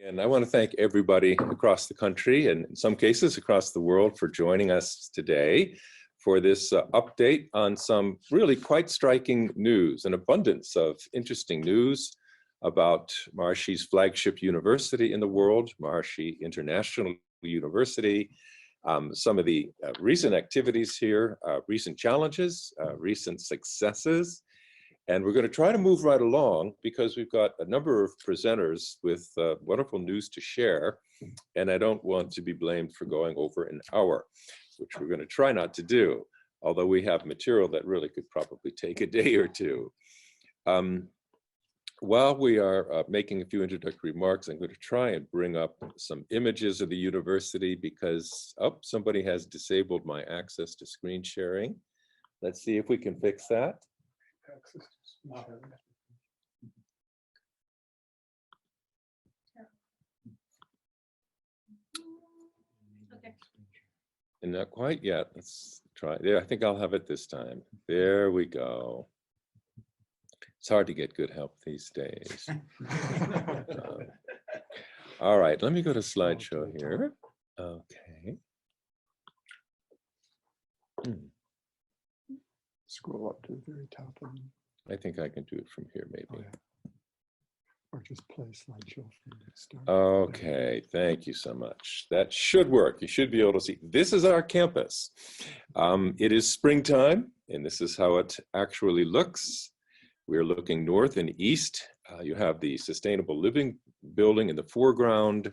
And I want to thank everybody across the country and in some cases across the world for joining us today for this update on some really quite striking news, an abundance of interesting news about Maharishi's flagship university in the world, Maharishi International University, some of the recent activities here, recent challenges, recent successes. And we're going to try to move right along because we've got a number of presenters with wonderful news to share. And I don't want to be blamed for going over an hour, which we're going to try not to do, although we have material that really could probably take a day or two. While we are making a few introductory remarks, I'm going to try and bring up some images of the university because, somebody has disabled my access to screen sharing. Let's see if we can fix that. And not quite yet. Let's try. There, I think I'll have it this time. There we go. It's hard to get good help these days. All right, let me go to slideshow here. Okay. Scroll up to the very top of them. I think I can do it from here, maybe. Oh, yeah. Or just play slideshow from the start. Okay, thank you so much. That should work. You should be able to see. This is our campus. It is springtime, and this is how it actually looks. We're looking north and east. You have the Sustainable Living building in the foreground.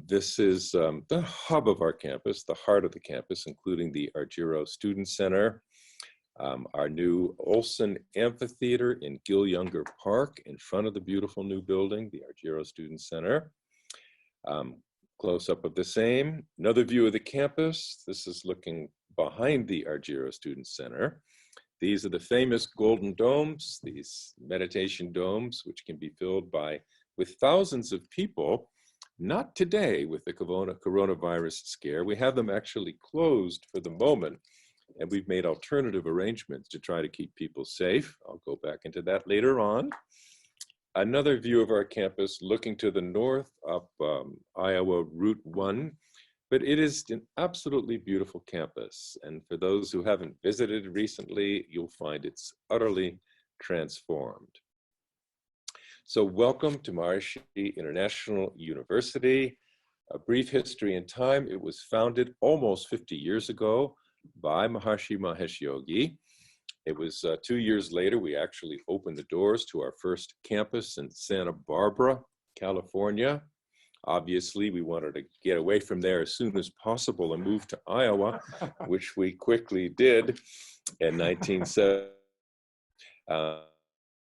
This is the hub of our campus, the heart of the campus, including the Argyro Student Center, our new Olson Amphitheater in Gil Younger Park in front of the beautiful new building, the Argyro Student Center. Close up of the same. Another view of the campus. This is looking behind the Argyro Student Center. These are the famous golden domes, these meditation domes, which can be filled with thousands of people. Not today with the coronavirus scare. We have them actually closed for the moment, and we've made alternative arrangements to try to keep people safe. I'll go back into that later on. Another view of our campus looking to the north up Iowa Route 1. But it is an absolutely beautiful campus. And for those who haven't visited recently, you'll find it's utterly transformed. So welcome to Maharishi International University. A brief history and time. It was founded almost 50 years ago by Maharishi Mahesh Yogi. It was 2 years later, we actually opened the doors to our first campus in Santa Barbara, California. Obviously, we wanted to get away from there as soon as possible and move to Iowa, which we quickly did in 1970.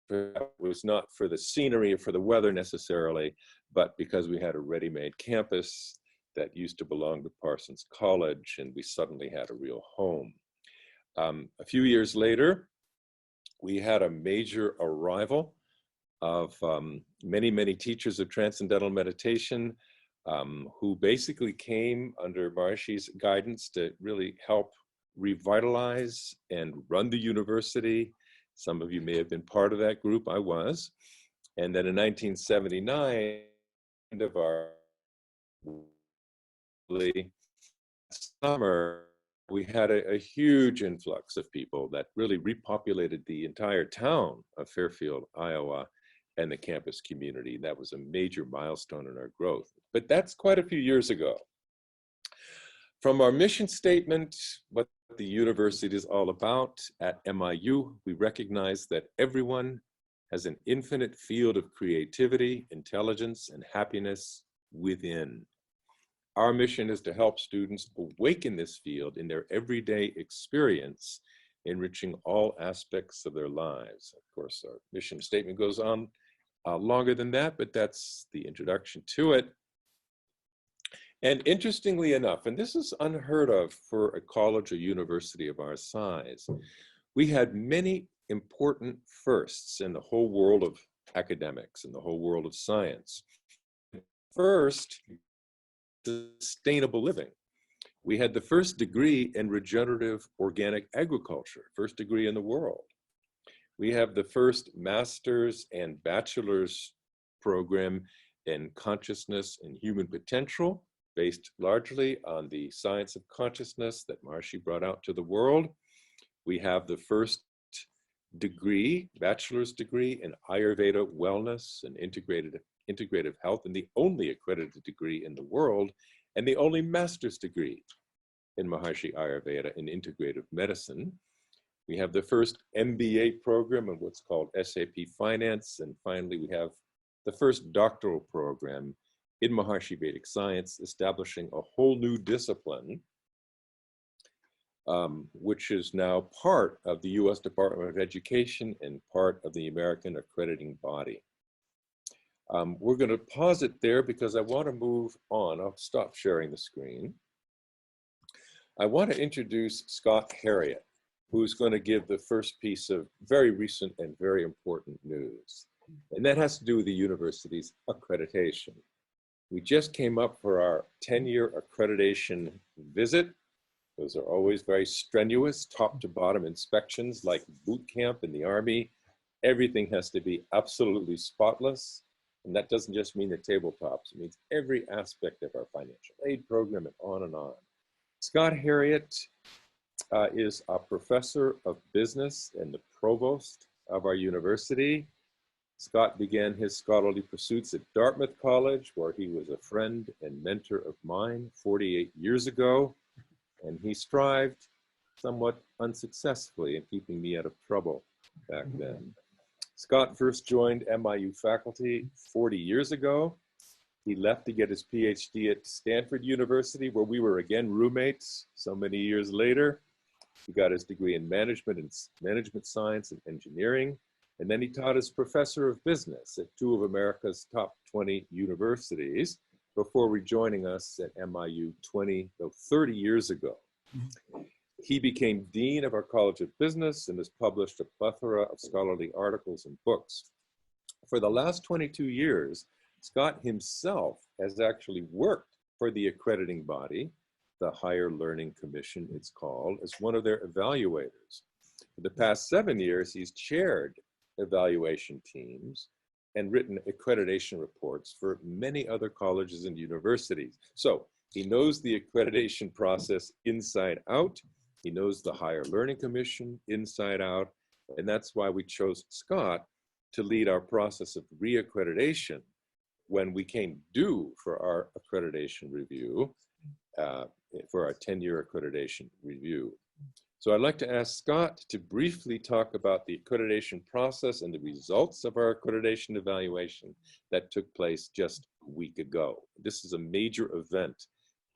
It was not for the scenery or for the weather necessarily, but because we had a ready-made campus that used to belong to Parsons College, and we suddenly had a real home. A few years later, we had a major arrival of many, many teachers of Transcendental Meditation who basically came under Maharishi's guidance to really help revitalize and run the university. Some of you may have been part of that group. I was. And then in 1979, end of our summer, we had a huge influx of people that really repopulated the entire town of Fairfield, Iowa, and the campus community. That was a major milestone in our growth. But that's quite a few years ago. From our mission statement, what the university is all about, at MIU, we recognize that everyone has an infinite field of creativity, intelligence, and happiness within. Our mission is to help students awaken this field in their everyday experience, enriching all aspects of their lives. Of course, our mission statement goes on longer than that, but that's the introduction to it. And interestingly enough, and this is unheard of for a college or university of our size, we had many important firsts in the whole world of academics and the whole world of science. First, sustainable living. We had the first degree in regenerative organic agriculture, first degree in the world. We have the first master's and bachelor's program in consciousness and human potential, based largely on the science of consciousness that Maharishi brought out to the world. We have the first degree, bachelor's degree in Ayurveda wellness and integrative health, and the only accredited degree in the world, and the only master's degree in Maharishi Ayurveda in integrative medicine. We have the first MBA program in what's called SAP Finance, and finally we have the first doctoral program in Maharishi Vedic science, establishing a whole new discipline, which is now part of the US Department of Education and part of the American accrediting body. We're going to pause it there because I want to move on. I'll stop sharing the screen. I want to introduce Scott Harriet, who's going to give the first piece of very recent and very important news. And that has to do with the university's accreditation. We just came up for our 10-year accreditation visit. Those are always very strenuous, top to bottom inspections like boot camp in the Army. Everything has to be absolutely spotless. And that doesn't just mean the tabletops, it means every aspect of our financial aid program and on and on. Scott Harriet is a professor of business and the provost of our university. Scott began his scholarly pursuits at Dartmouth College, where he was a friend and mentor of mine 48 years ago. And he strived somewhat unsuccessfully in keeping me out of trouble back then. Scott first joined MIU faculty 40 years ago. He left to get his PhD at Stanford University, where we were again roommates so many years later. He got his degree in management science and engineering. And then he taught as professor of business at 2 of America's top 20 universities before rejoining us at MIU 30 years ago. He became dean of our College of Business and has published a plethora of scholarly articles and books. For the last 22 years, Scott himself has actually worked for the accrediting body, the Higher Learning Commission it's called, as one of their evaluators. For the past 7 years, he's chaired evaluation teams and written accreditation reports for many other colleges and universities. So he knows the accreditation process inside out. He knows the Higher Learning Commission inside out. And that's why we chose Scott to lead our process of reaccreditation when we came due for our accreditation review, for our 10-year accreditation review. So I'd like to ask Scott to briefly talk about the accreditation process and the results of our accreditation evaluation that took place just a week ago. This is a major event,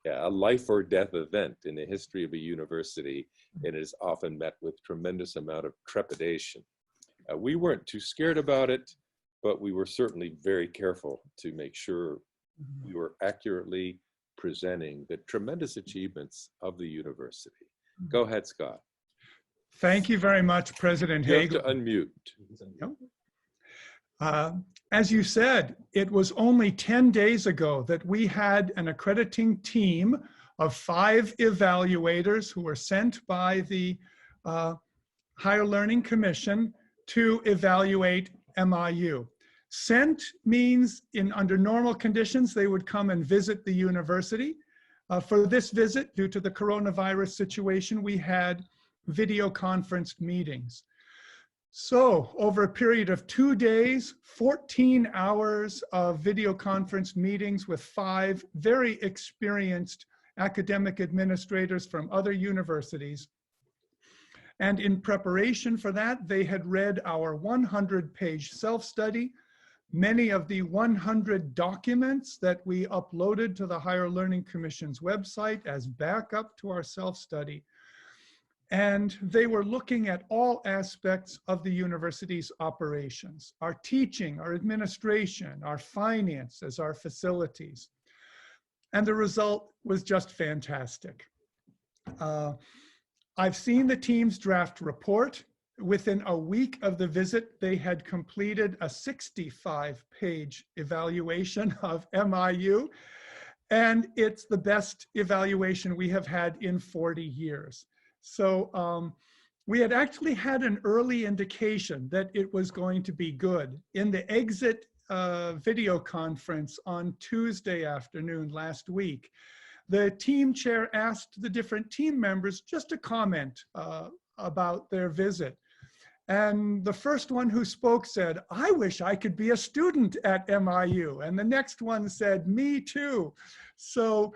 a life or death event in the history of a university, and it is often met with tremendous amount of trepidation. We weren't too scared about it, but we were certainly very careful to make sure we were accurately presenting the tremendous achievements of the university. Go ahead, Scott. Thank you very much, President Hagelin. You have to unmute. As you said, it was only 10 days ago that we had an accrediting team of 5 evaluators who were sent by the Higher Learning Commission to evaluate MIU. Sent means under normal conditions, they would come and visit the university. For this visit, due to the coronavirus situation, we had video conferenced meetings. So over a period of 2 days, 14 hours of video conference meetings with 5 very experienced academic administrators from other universities. And in preparation for that, they had read our 100-page self-study, many of the 100 documents that we uploaded to the Higher Learning Commission's website as backup to our self-study. And they were looking at all aspects of the university's operations, our teaching, our administration, our finances, our facilities. And the result was just fantastic. I've seen the team's draft report. Within a week of the visit, they had completed a 65-page evaluation of MIU, and it's the best evaluation we have had in 40 years. So we had actually had an early indication that it was going to be good. In the exit video conference on Tuesday afternoon last week. The team chair asked the different team members just to comment about their visit. And the first one who spoke said, "I wish I could be a student at MIU." And the next one said, "Me too." So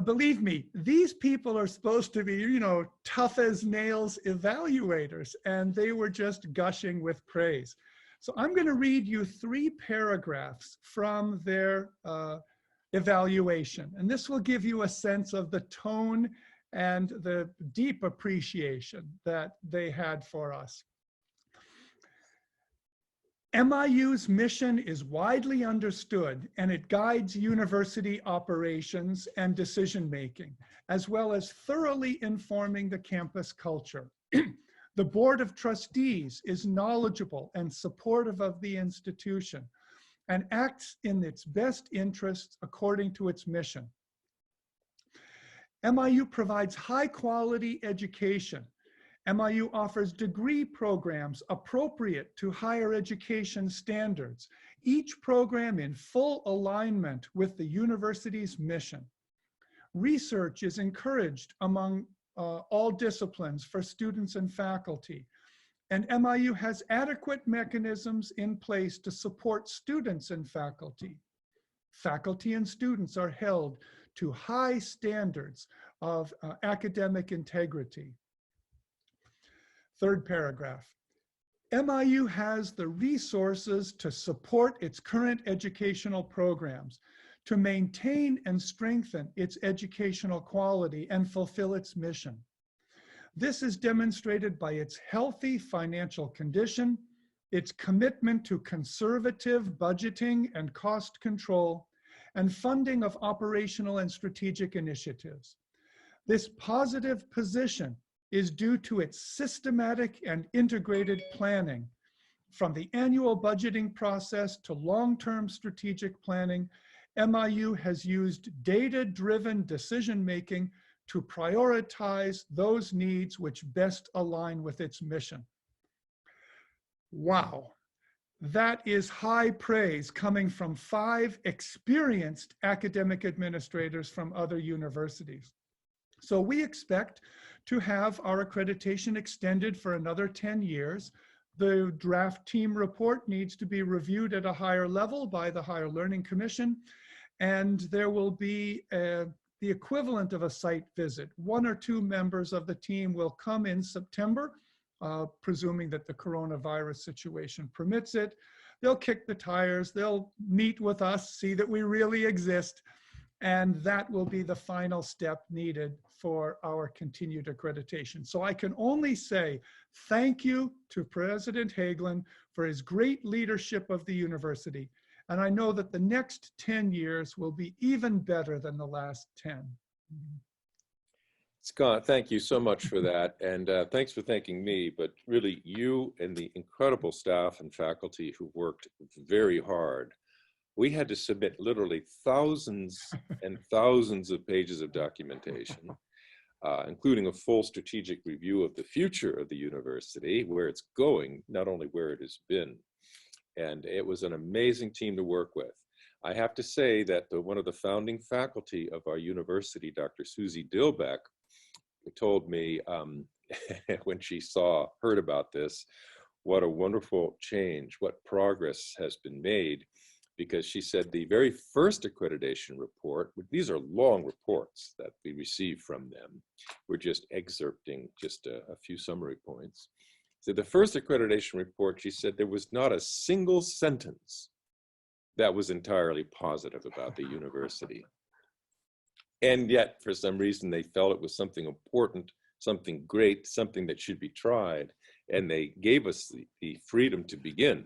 believe me, these people are supposed to be, you know, tough as nails evaluators, and they were just gushing with praise. So I'm going to read you 3 paragraphs from their evaluation, and this will give you a sense of the tone and the deep appreciation that they had for us. MIU's mission is widely understood, and it guides university operations and decision-making, as well as thoroughly informing the campus culture. The Board of Trustees is knowledgeable and supportive of the institution and acts in its best interests according to its mission. MIU provides high-quality education. MIU offers degree programs appropriate to higher education standards, each program in full alignment with the university's mission. Research is encouraged among all disciplines for students and faculty, and MIU has adequate mechanisms in place to support students and faculty. Faculty and students are held to high standards of academic integrity. Third paragraph. MIU has the resources to support its current educational programs, to maintain and strengthen its educational quality and fulfill its mission. This is demonstrated by its healthy financial condition, its commitment to conservative budgeting and cost control, and funding of operational and strategic initiatives. This positive position is due to its systematic and integrated planning, from the annual budgeting process to long-term strategic planning. MIU has used data-driven decision-making to prioritize those needs which best align with its mission. Wow, that is high praise coming from 5 experienced academic administrators from other universities. So we expect to have our accreditation extended for another 10 years. The draft team report needs to be reviewed at a higher level by the Higher Learning Commission, and there will be the equivalent of a site visit. 1 or 2 members of the team will come in September, presuming that the coronavirus situation permits it. They'll kick the tires, they'll meet with us, see that we really exist, and that will be the final step needed for our continued accreditation. So I can only say thank you to President Hagelin for his great leadership of the university. And I know that the next 10 years will be even better than the last 10. Scott, thank you so much for that. And thanks for thanking me, but really you and the incredible staff and faculty who worked very hard. We had to submit literally thousands and thousands of pages of documentation, including a full strategic review of the future of the university, where it's going, not only where it has been. And it was an amazing team to work with. I have to say that one of the founding faculty of our university, Dr. Susie Dilbeck, told me when she heard about this, what a wonderful change, what progress has been made, because she said the very first accreditation report, these are long reports that we received from them. We're just excerpting just a few summary points. So the first accreditation report, she said there was not a single sentence that was entirely positive about the university. And yet, for some reason, they felt it was something important, something great, something that should be tried. And they gave us the freedom to begin.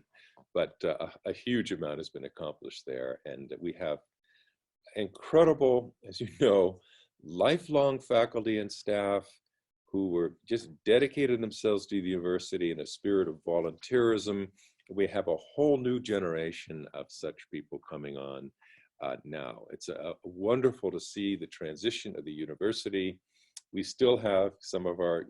But a huge amount has been accomplished there. And we have incredible, as you know, lifelong faculty and staff who were just dedicated themselves to the university in a spirit of volunteerism. We have a whole new generation of such people coming on now. It's wonderful to see the transition of the university We still have some of our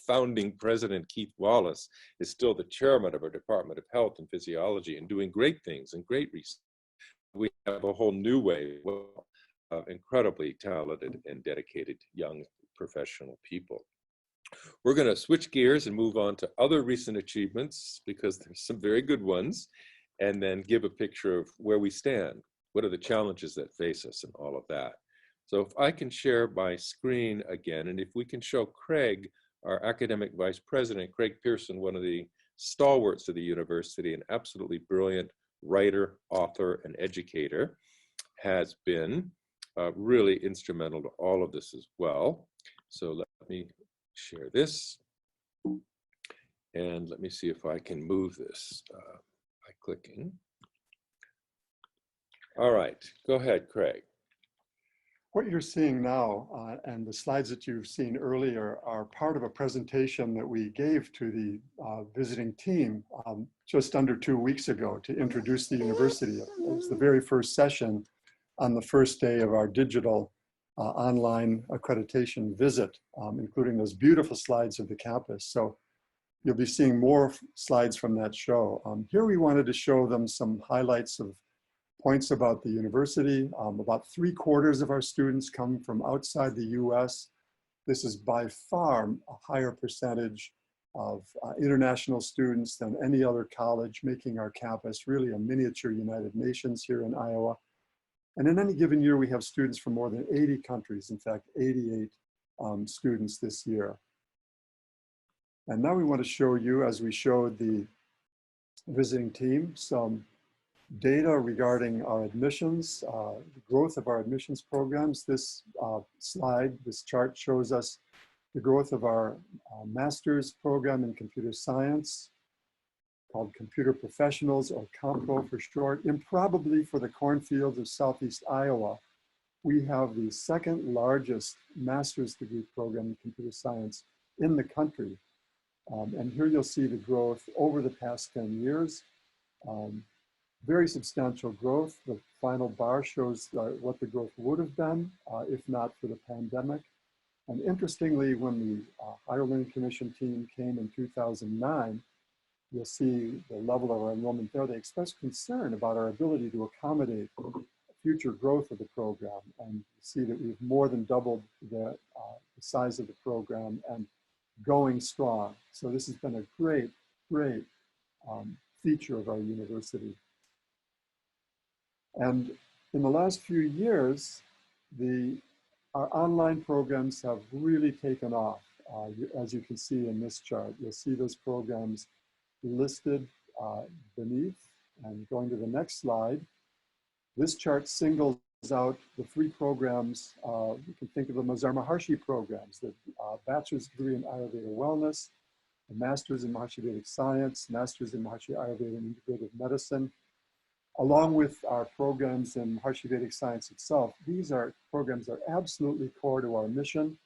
founding president, Keith Wallace, is still the chairman of our Department of Health and Physiology and doing great things and great research. We have a whole new wave of incredibly talented and dedicated young professional people. We're going to switch gears and move on to other recent achievements because there's some very good ones, and then give a picture of where we stand. What are the challenges that face us and all of that? So if I can share my screen again, and if we can show Craig, our academic vice president, Craig Pearson, one of the stalwarts of the university, an absolutely brilliant writer, author, and educator, has been really instrumental to all of this as well. So let me share this. And let me see if I can move this by clicking. All right, go ahead, Craig. What you're seeing now and the slides that you've seen earlier are part of a presentation that we gave to the visiting team just under 2 weeks ago to introduce the university. It was the very first session on the first day of our digital online accreditation visit, including those beautiful slides of the campus. So you'll be seeing more slides from that show. Here we wanted to show them some highlights of points about the university. About 3/4 of our students come from outside the US. This is by far a higher percentage of international students than any other college, making our campus really a miniature United Nations here in Iowa. And in any given year, we have students from more than 80 countries, in fact, 88 students this year. And now we want to show you, as we showed the visiting team, some data regarding our admissions, the growth of our admissions programs. This slide, this chart shows us the growth of our master's program in computer science, called Computer Professionals, or COMPRO for short. Improbably for the cornfields of Southeast Iowa, we have the second largest master's degree program in computer science in the country. And here you'll see the growth over the past 10 years. Very substantial growth. The final bar shows what the growth would have been if not for the pandemic. And interestingly, when the Higher Learning Commission team came in 2009, you'll see the level of our enrollment there. They expressed concern about our ability to accommodate future growth of the program. And you see that we've more than doubled the size of the program and going strong. So this has been a great, great feature of our university. And in the last few years, our online programs have really taken off. As you can see in this chart, you'll see those programs listed beneath. And going to the next slide, this chart singles out the 3 programs. You can think of them as our Maharishi programs: the bachelor's degree in Ayurveda Wellness, the master's in Maharishi Vedic Science, master's in Maharishi Ayurveda and Integrative Medicine, along with our programs in Maharishi Vedic Science itself. These programs are absolutely core to our mission,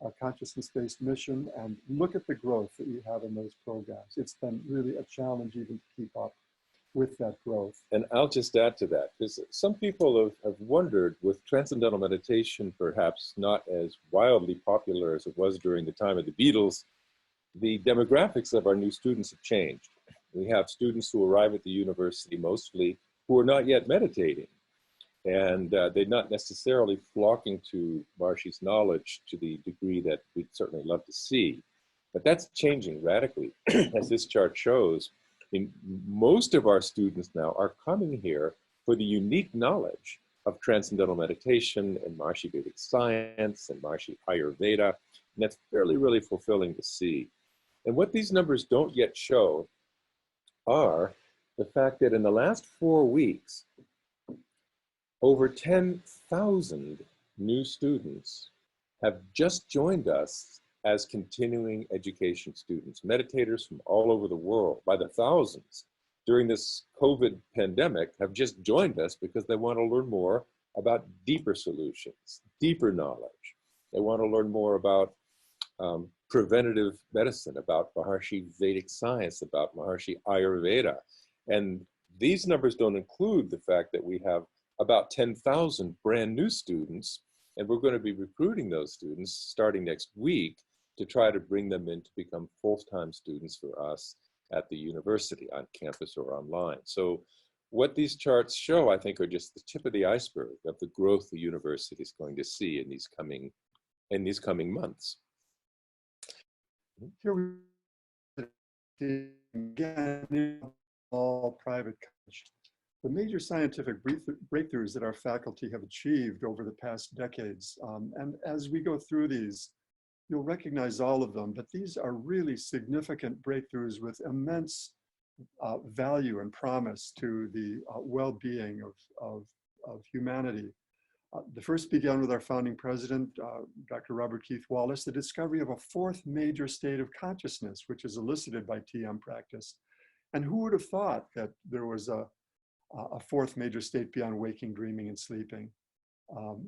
our consciousness-based mission, and look at the growth that we have in those programs. It's been really a challenge even to keep up with that growth. And I'll just add to that, because some people have wondered, with transcendental meditation perhaps not as wildly popular as it was during the time of the Beatles, the demographics of our new students have changed. We have students who arrive at the university mostly who are not yet meditating. And they're not necessarily flocking to Maharishi's knowledge to the degree that we'd certainly love to see. But that's changing radically, as this chart shows. I mean, most of our students now are coming here for the unique knowledge of transcendental meditation and Maharishi Vedic Science and Maharishi Ayurveda. And that's really fulfilling to see. And what these numbers don't yet show are the fact that in the last 4 weeks, over 10,000 new students have just joined us as continuing education students, meditators from all over the world, by the thousands, during this COVID pandemic, have just joined us because they want to learn more about deeper solutions, deeper knowledge. They want to learn more about preventative medicine, about Maharishi Vedic Science, about Maharishi Ayurveda. And these numbers don't include the fact that we have about 10,000 brand new students And we're going to be recruiting those students starting next week to try to bring them in to become full-time students for us at the university, on campus or online. So what these charts show, I think, are just the tip of the iceberg of the growth the university is going to see in these coming months. Here we see again, all private college. The major scientific breakthroughs that our faculty have achieved over the past decades. And as we go through these, you'll recognize all of them, but these are really significant breakthroughs with immense value and promise to the well-being of humanity. The first began with our founding president, Dr. Robert Keith Wallace, the discovery of a fourth major state of consciousness, which is elicited by TM practice. And who would have thought that there was a fourth major state beyond waking, dreaming, and sleeping,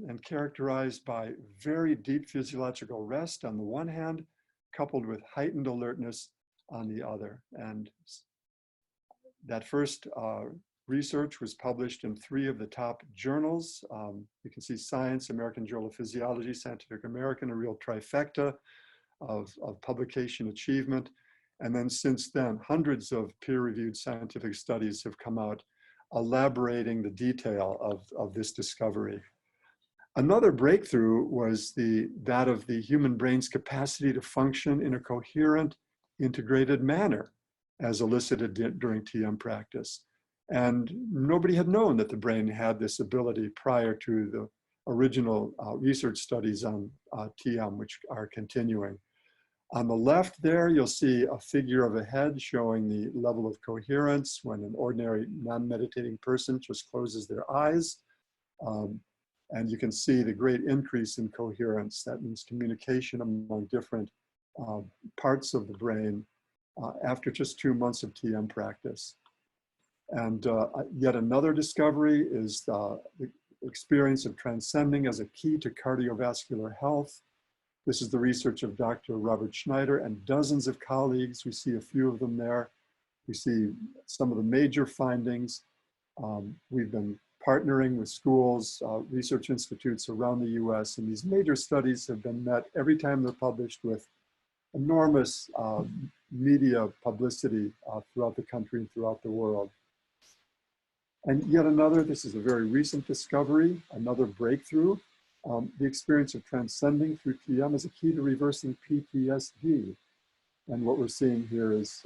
and characterized by very deep physiological rest on the one hand, coupled with heightened alertness on the other. And that first research was published in 3 of the top journals. You can see Science, American Journal of Physiology, Scientific American, a real trifecta of publication achievement. And then since then, hundreds of peer-reviewed scientific studies have come out elaborating the detail of this discovery. Another breakthrough was that of the human brain's capacity to function in a coherent, integrated manner, as elicited during TM practice. And nobody had known that the brain had this ability prior to the original research studies on TM, which are continuing. On the left there, you'll see a figure of a head showing the level of coherence when an ordinary non-meditating person just closes their eyes. And you can see the great increase in coherence. That means communication among different parts of the brain after just 2 months of TM practice. And yet another discovery is the experience of transcending as a key to cardiovascular health. This is the research of Dr. Robert Schneider and dozens of colleagues. We see a few of them there. We see some of the major findings. We've been partnering with schools, research institutes around the US, and these major studies have been met every time they're published with enormous media publicity throughout the country and throughout the world. And yet another, this is a very recent discovery, another breakthrough. The experience of transcending through TM is a key to reversing PTSD. And what we're seeing here is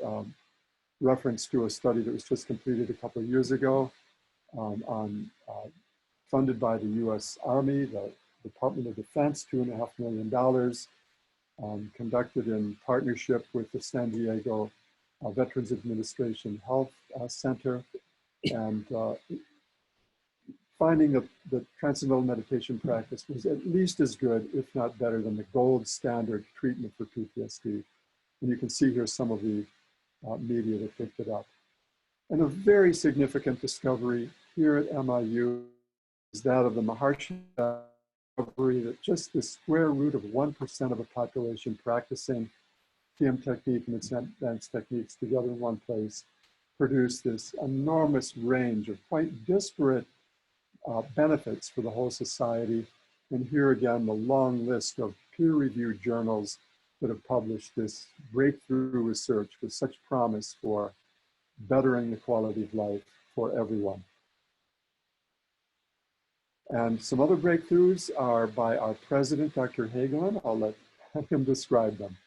reference to a study that was just completed a couple of years ago funded by the US Army, the Department of Defense, $2.5 million, conducted in partnership with the San Diego Veterans Administration Health Center, and finding that the transcendental meditation practice was at least as good, if not better, than the gold standard treatment for PTSD. And you can see here some of the media that picked it up. And a very significant discovery here at MIU is that of the Maharishi discovery that just the square root of 1% of a population practicing TM technique and advanced techniques together in one place produce this enormous range of quite disparate benefits for the whole society. And here again, the long list of peer-reviewed journals that have published this breakthrough research with such promise for bettering the quality of life for everyone. And some other breakthroughs are by our president, Dr. Hagelin. I'll let him describe them.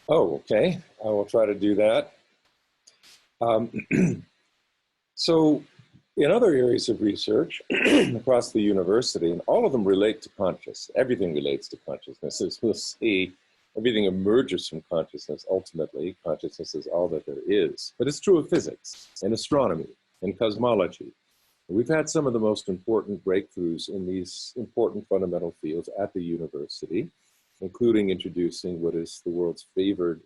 Oh, okay. I will try to do that. So in other areas of research across the university, and all of them relate to consciousness, everything relates to consciousness. As we'll see, everything emerges from consciousness. Ultimately, consciousness is all that there is. But it's true of physics and astronomy and cosmology. We've had some of the most important breakthroughs in these important fundamental fields at the university, including introducing what is the world's favored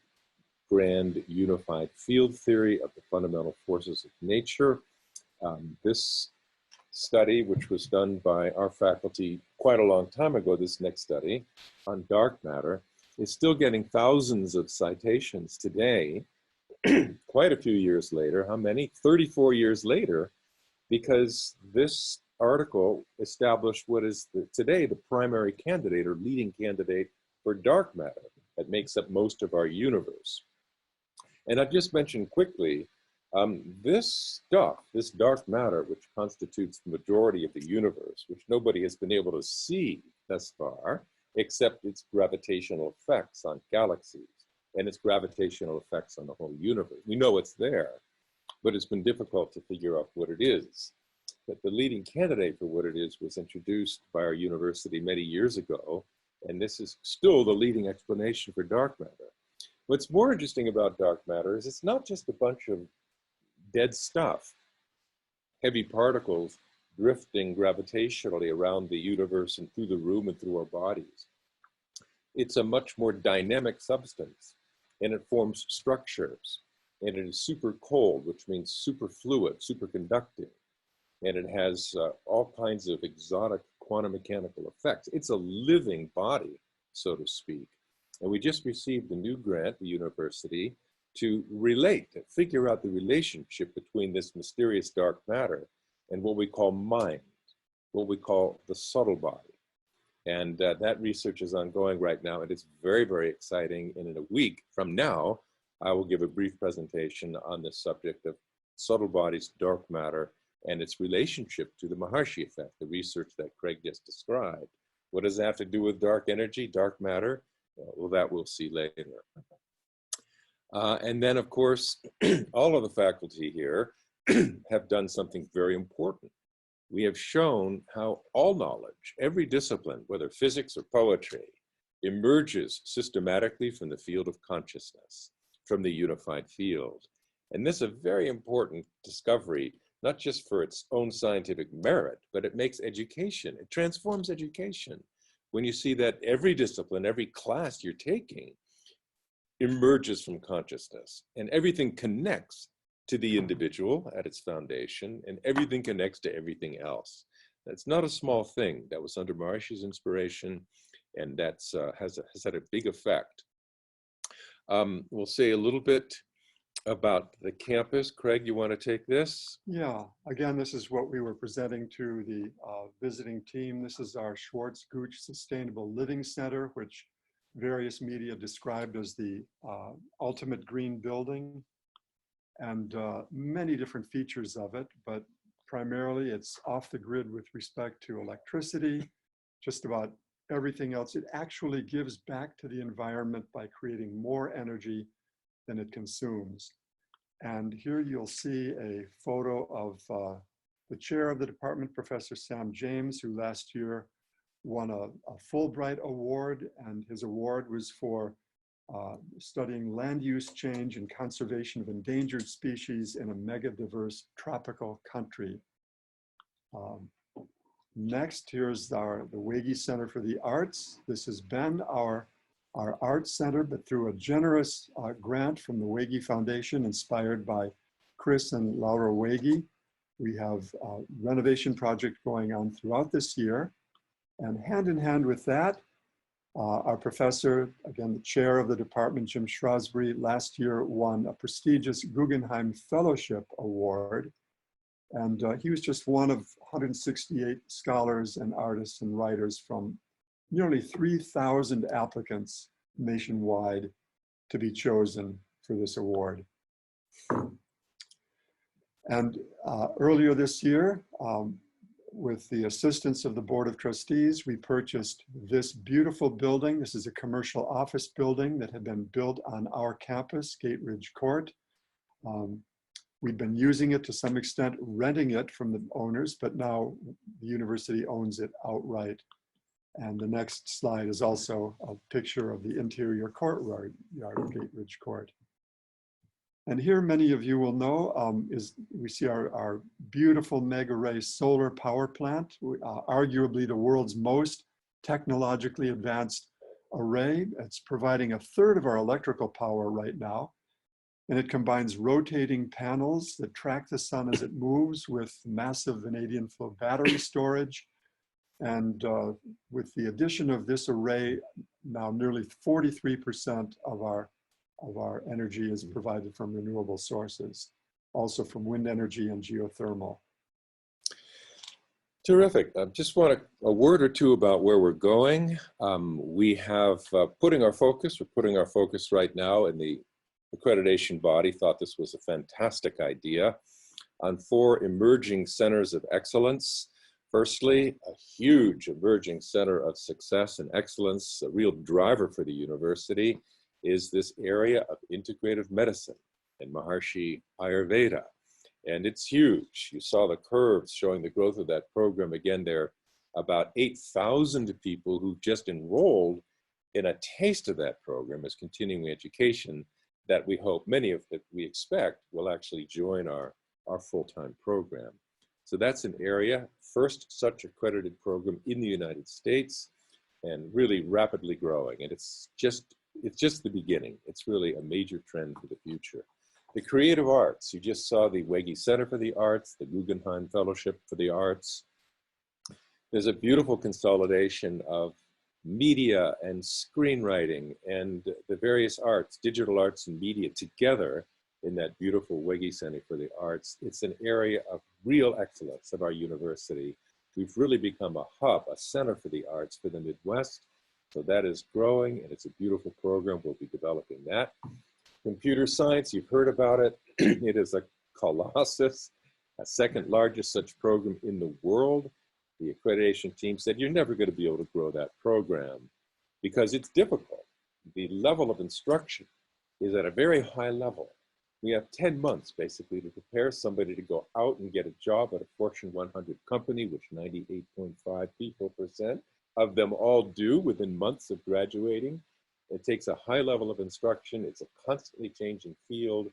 grand unified field theory of the fundamental forces of nature. This study, which was done by our faculty quite a long time ago, this next study on dark matter, is still getting thousands of citations today, quite a few years later. How many? 34 years later, because this article established what is today the primary candidate or leading candidate for dark matter that makes up most of our universe. And I've just mentioned quickly, this stuff, this dark matter, which constitutes the majority of the universe, which nobody has been able to see thus far, except its gravitational effects on galaxies and its gravitational effects on the whole universe. We know it's there, but it's been difficult to figure out what it is. But the leading candidate for what it is was introduced by our university many years ago, and this is still the leading explanation for dark matter. What's more interesting about dark matter is it's not just a bunch of dead stuff, heavy particles drifting gravitationally around the universe and through the room and through our bodies. It's a much more dynamic substance, and it forms structures, and it is super cold, which means super fluid, superconducting, and it has all kinds of exotic quantum mechanical effects. It's a living body, so to speak. And we just received a new grant, the university, to figure out the relationship between this mysterious dark matter and what we call mind, what we call the subtle body. And that research is ongoing right now, and it's very, very exciting. And in a week from now, I will give a brief presentation on the subject of subtle bodies, dark matter, and its relationship to the Maharishi effect, the research that Craig just described. What does that have to do with dark energy, dark matter? Well, that we'll see later. And then, of course, all of the faculty here have done something very important. We have shown how all knowledge, every discipline, whether physics or poetry, emerges systematically from the field of consciousness, from the unified field. And this is a very important discovery, not just for its own scientific merit, but it makes education, it transforms education. When you see that every discipline, every class you're taking emerges from consciousness, and everything connects to the individual at its foundation, and everything connects to everything else. That's not a small thing. That was under Maharishi's inspiration, and that's has had a big effect. We'll say a little bit about the campus. Craig, you want to take this? Yeah, again, this is what we were presenting to the visiting team. This is our Schwartz-Gooch Sustainable Living Center, which various media described as the ultimate green building, and many different features of it, but primarily it's off the grid with respect to electricity, just about everything else. It actually gives back to the environment by creating more energy than it consumes. And here you'll see a photo of the chair of the department, Professor Sam James, who last year won a Fulbright Award, and his award was for studying land use change and conservation of endangered species in a mega diverse tropical country. Next, here's the Wege Center for the Arts. This has been our arts center, but through a generous grant from the Wege Foundation, inspired by Chris and Laura Wege, we have a renovation project going on throughout this year. And hand in hand with that, our professor, again, the chair of the department, Jim Shrewsbury, last year won a prestigious Guggenheim Fellowship Award. And he was just one of 168 scholars and artists and writers from nearly 3,000 applicants nationwide to be chosen for this award. And earlier this year, with the assistance of the Board of Trustees, we purchased this beautiful building. This is a commercial office building that had been built on our campus, Gate Ridge Court. We've been using it to some extent, renting it from the owners, but now the university owns it outright. And the next slide is also a picture of the interior courtyard of Gate Ridge Court. And here, many of you will know, we see our beautiful mega ray solar power plant, arguably the world's most technologically advanced array. It's providing 1/3 of our electrical power right now. And it combines rotating panels that track the sun as it moves with massive vanadium flow battery storage. And with the addition of this array, now nearly 43% of our energy is provided from renewable sources, also from wind energy and geothermal. Terrific. I just want a word or two about where we're going. We have we're putting our focus right now, and the accreditation body thought this was a fantastic idea, on 4 emerging centers of excellence. Firstly, a huge emerging center of success and excellence, a real driver for the university, is this area of integrative medicine and Maharishi Ayurveda. And it's huge. You saw the curves showing the growth of that program. Again, there are about 8,000 people who just enrolled in a taste of that program as continuing education that we hope, many of that we expect, will actually join our full-time program. So that's an area, first such accredited program in the United States, and really rapidly growing. And it's just the beginning. It's really a major trend for the future. The creative arts, you just saw the Wege Center for the Arts, the Guggenheim Fellowship for the Arts. There's a beautiful consolidation of media and screenwriting and the various arts, digital arts and media together in that beautiful Wege Center for the Arts. It's an area of real excellence of our university. We've really become a hub, a center for the arts for the Midwest. So that is growing, and it's a beautiful program. We'll be developing that. Computer science, you've heard about it. It is a colossus, a second largest such program in the world. The accreditation team said, you're never going to be able to grow that program because it's difficult. The level of instruction is at a very high level. We have 10 months basically to prepare somebody to go out and get a job at a Fortune 100 company, which 98.5% of them all do within months of graduating. It takes a high level of instruction. It's a constantly changing field.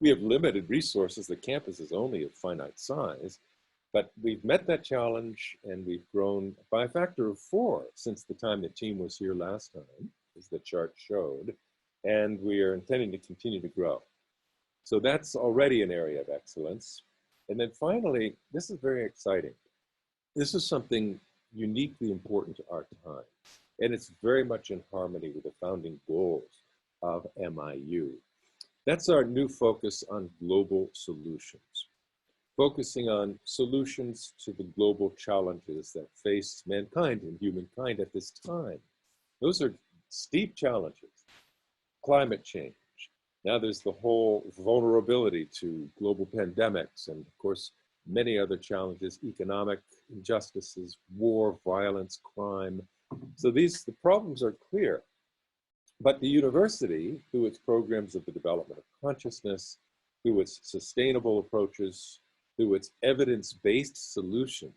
We have limited resources. The campus is only of finite size, but we've met that challenge, and we've grown by a factor of 4 since the time the team was here last time, as the chart showed, and we are intending to continue to grow. So that's already an area of excellence. And then finally, this is very exciting. This is something uniquely important to our time, and it's very much in harmony with the founding goals of MIU. That's our new focus on global solutions, focusing on solutions to the global challenges that face mankind and humankind at this time. Those are steep challenges. Climate change. Now there's the whole vulnerability to global pandemics, and of course, many other challenges, economic injustices, war, violence, crime. So the problems are clear. But the university, through its programs of the development of consciousness, through its sustainable approaches, through its evidence-based solutions,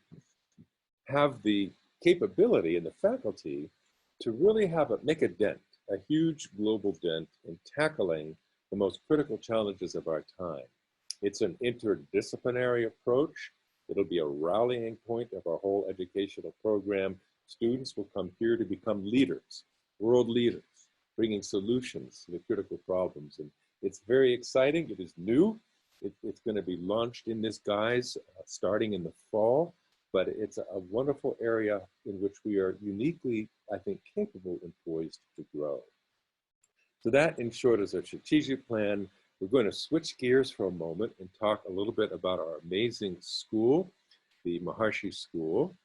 have the capability and the faculty to really make a dent, a huge global dent in tackling the most critical challenges of our time. It's an interdisciplinary approach. It'll be a rallying point of our whole educational program. Students will come here to become leaders, world leaders, bringing solutions to the critical problems. And it's very exciting. It is new. It's going to be launched in this guise starting in the fall, but it's a wonderful area in which we are uniquely, I think, capable and poised to grow. So that, in short, is our strategic plan. We're going to switch gears for a moment and talk a little bit about our amazing school, the Maharishi School.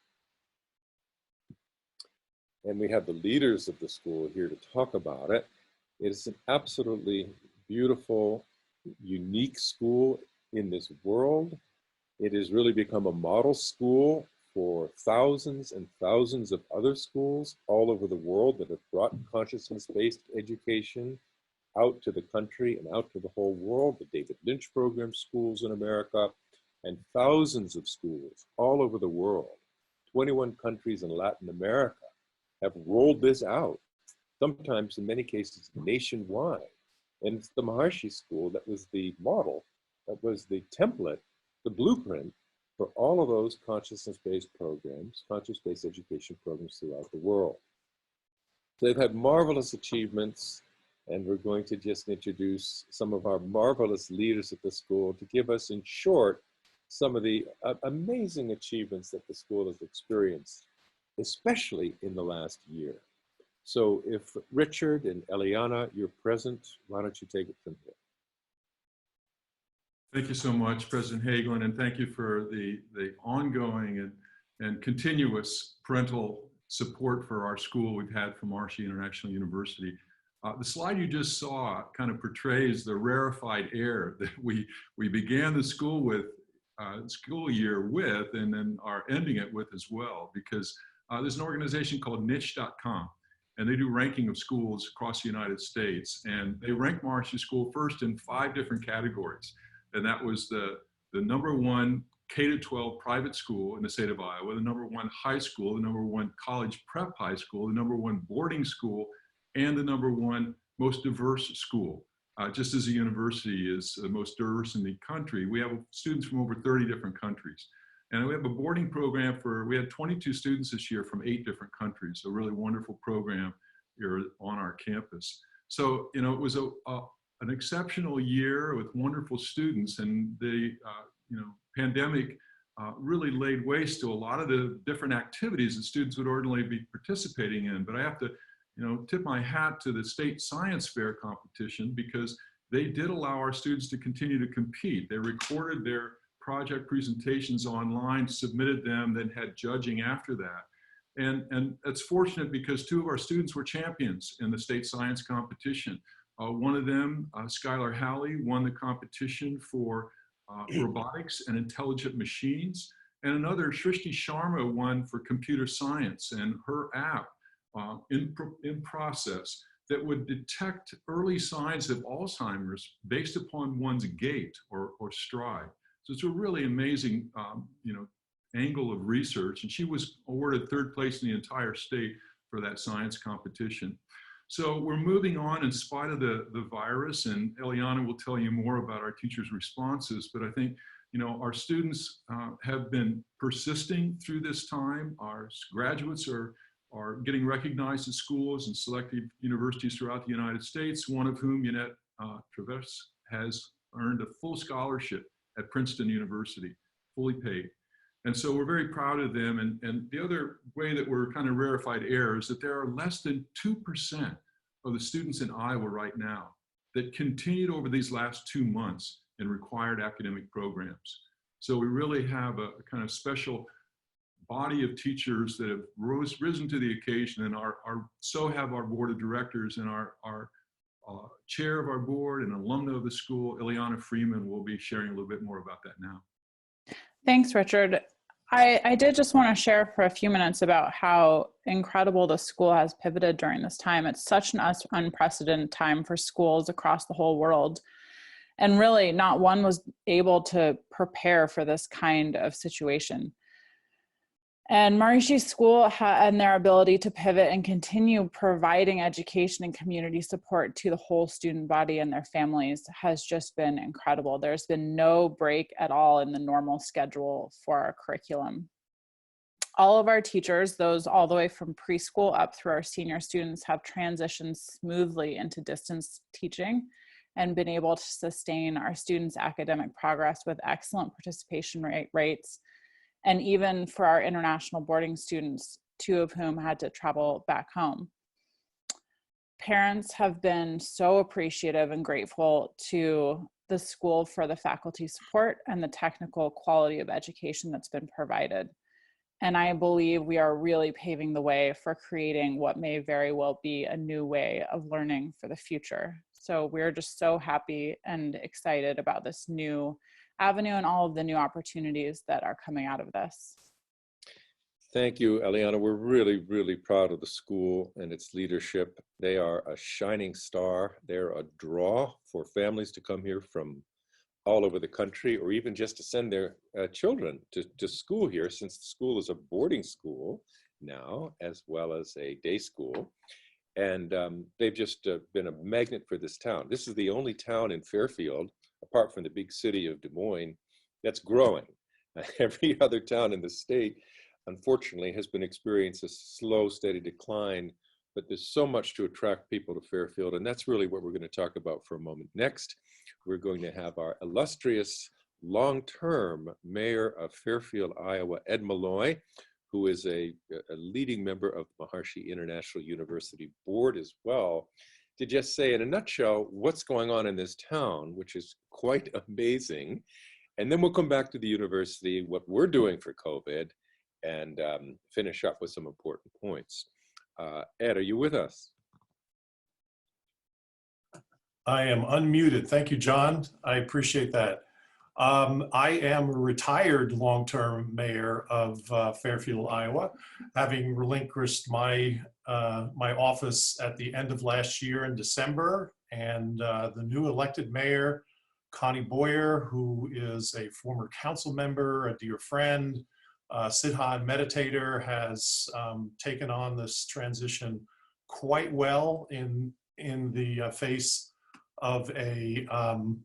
And we have the leaders of the school here to talk about it. It is an absolutely beautiful, unique school in this world. It has really become a model school for thousands and thousands of other schools all over the world that have brought consciousness-based education out to the country and out to the whole world, the David Lynch program schools in America, and thousands of schools all over the world. 21 countries in Latin America have rolled this out, sometimes in many cases nationwide. And it's the Maharishi School that was the model, that was the template, the blueprint for all of those consciousness-based programs, conscious-based education programs throughout the world. So they've had marvelous achievements, and we're going to just introduce some of our marvelous leaders at the school to give us, in short, some of the amazing achievements that the school has experienced, especially in the last year. So if Richard and Eliana, you're present, why don't you take it from here? Thank you so much, President Hagelin, and thank you for the ongoing and continuous parental support for our school we've had from Maharishi International University. The slide you just saw kind of portrays the rarefied air that we began the school year with, and then are ending it with as well, because there's an organization called niche.com, and they do ranking of schools across the United States, and they rank Maharishi School first in 5 different categories. And that was the #1 K-12 private school in the state of Iowa, the #1 high school, the #1 college prep high school, the #1 boarding school, and the #1 most diverse school. Just as a university is the most diverse in the country, we have students from over 30 different countries. And we have a boarding program we had 22 students this year from 8 different countries, a really wonderful program here on our campus. So, you know, it was an exceptional year with wonderful students, and the pandemic really laid waste to a lot of the different activities that students would ordinarily be participating in. But I have to, tip my hat to the state science fair competition, because they did allow our students to continue to compete. They recorded their project presentations online, submitted them, then had judging after that. And it's fortunate because 2 of our students were champions in the state science competition. One of them, Skylar Halley, won the competition for robotics and intelligent machines. And another, Shrishti Sharma, won for computer science, and her app in process that would detect early signs of Alzheimer's based upon one's gait or stride. So it's a really amazing, angle of research. And she was awarded 3rd place in the entire state for that science competition. So we're moving on in spite of the virus, and Eliana will tell you more about our teachers' responses. But I think, our students have been persisting through this time. Our graduates are getting recognized at schools and selected universities throughout the United States, one of whom, Yannette Traverse, has earned a full scholarship at Princeton University, fully paid. And so we're very proud of them. And the other way that we're kind of rarefied air is that there are less than 2% of the students in Iowa right now that continued over these last 2 months in required academic programs. So we really have a kind of special body of teachers that have risen to the occasion, and so have our board of directors, and our chair of our board and alumna of the school, Ileana Freeman, will be sharing a little bit more about that now. Thanks, Richard. I did just want to share for a few minutes about how incredible the school has pivoted during this time. It's such an unprecedented time for schools across the whole world. And really, not one was able to prepare for this kind of situation. And Maharishi School and their ability to pivot and continue providing education and community support to the whole student body and their families has just been incredible. There's been no break at all in the normal schedule for our curriculum. All of our teachers, those all the way from preschool up through our senior students, have transitioned smoothly into distance teaching and been able to sustain our students' academic progress with excellent participation rates. And even for our international boarding students, 2 of whom had to travel back home. Parents have been so appreciative and grateful to the school for the faculty support and the technical quality of education that's been provided. And I believe we are really paving the way for creating what may very well be a new way of learning for the future. So we're just so happy and excited about this new avenue and all of the new opportunities that are coming out of this. Thank you, Eliana. We're really, really proud of the school and its leadership. They are a shining star. They're a draw for families to come here from all over the country, or even just to send their children to school here, since the school is a boarding school now, as well as a day school. And they've just been a magnet for this town. This is the only town in Fairfield, apart from the big city of Des Moines, that's growing. Every other town in the state, unfortunately, has been experiencing a slow, steady decline, but there's so much to attract people to Fairfield, and that's really what we're going to talk about for a moment. Next, we're going to have our illustrious long-term mayor of Fairfield, Iowa, Ed Malloy, who is a leading member of the Maharishi International University board as well, to just say in a nutshell what's going on in this town, which is quite amazing. And then we'll come back to the university, what we're doing for COVID, and finish up with some important points. Ed, are you with us? I am unmuted. Thank you, John. I appreciate that. I am a retired long-term mayor of Fairfield, Iowa, having relinquished my office at the end of last year in December. And the new elected mayor, Connie Boyer, who is a former council member, a dear friend, Siddha meditator, has taken on this transition quite well in the face of a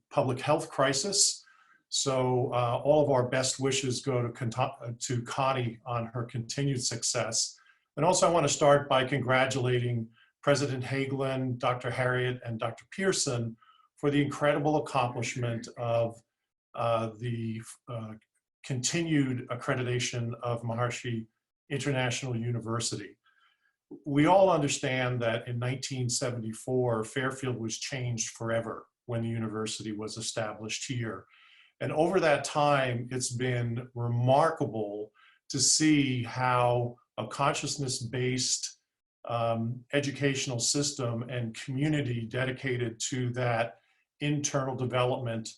public health crisis. So all of our best wishes go to Connie on her continued success. And also I want to start by congratulating President Hagelin, Dr. Harriet, and Dr. Pearson for the incredible accomplishment of the continued accreditation of Maharishi International University. We all understand that in 1974, Fairfield was changed forever when the university was established here. And over that time, it's been remarkable to see how a consciousness-based educational system and community dedicated to that internal development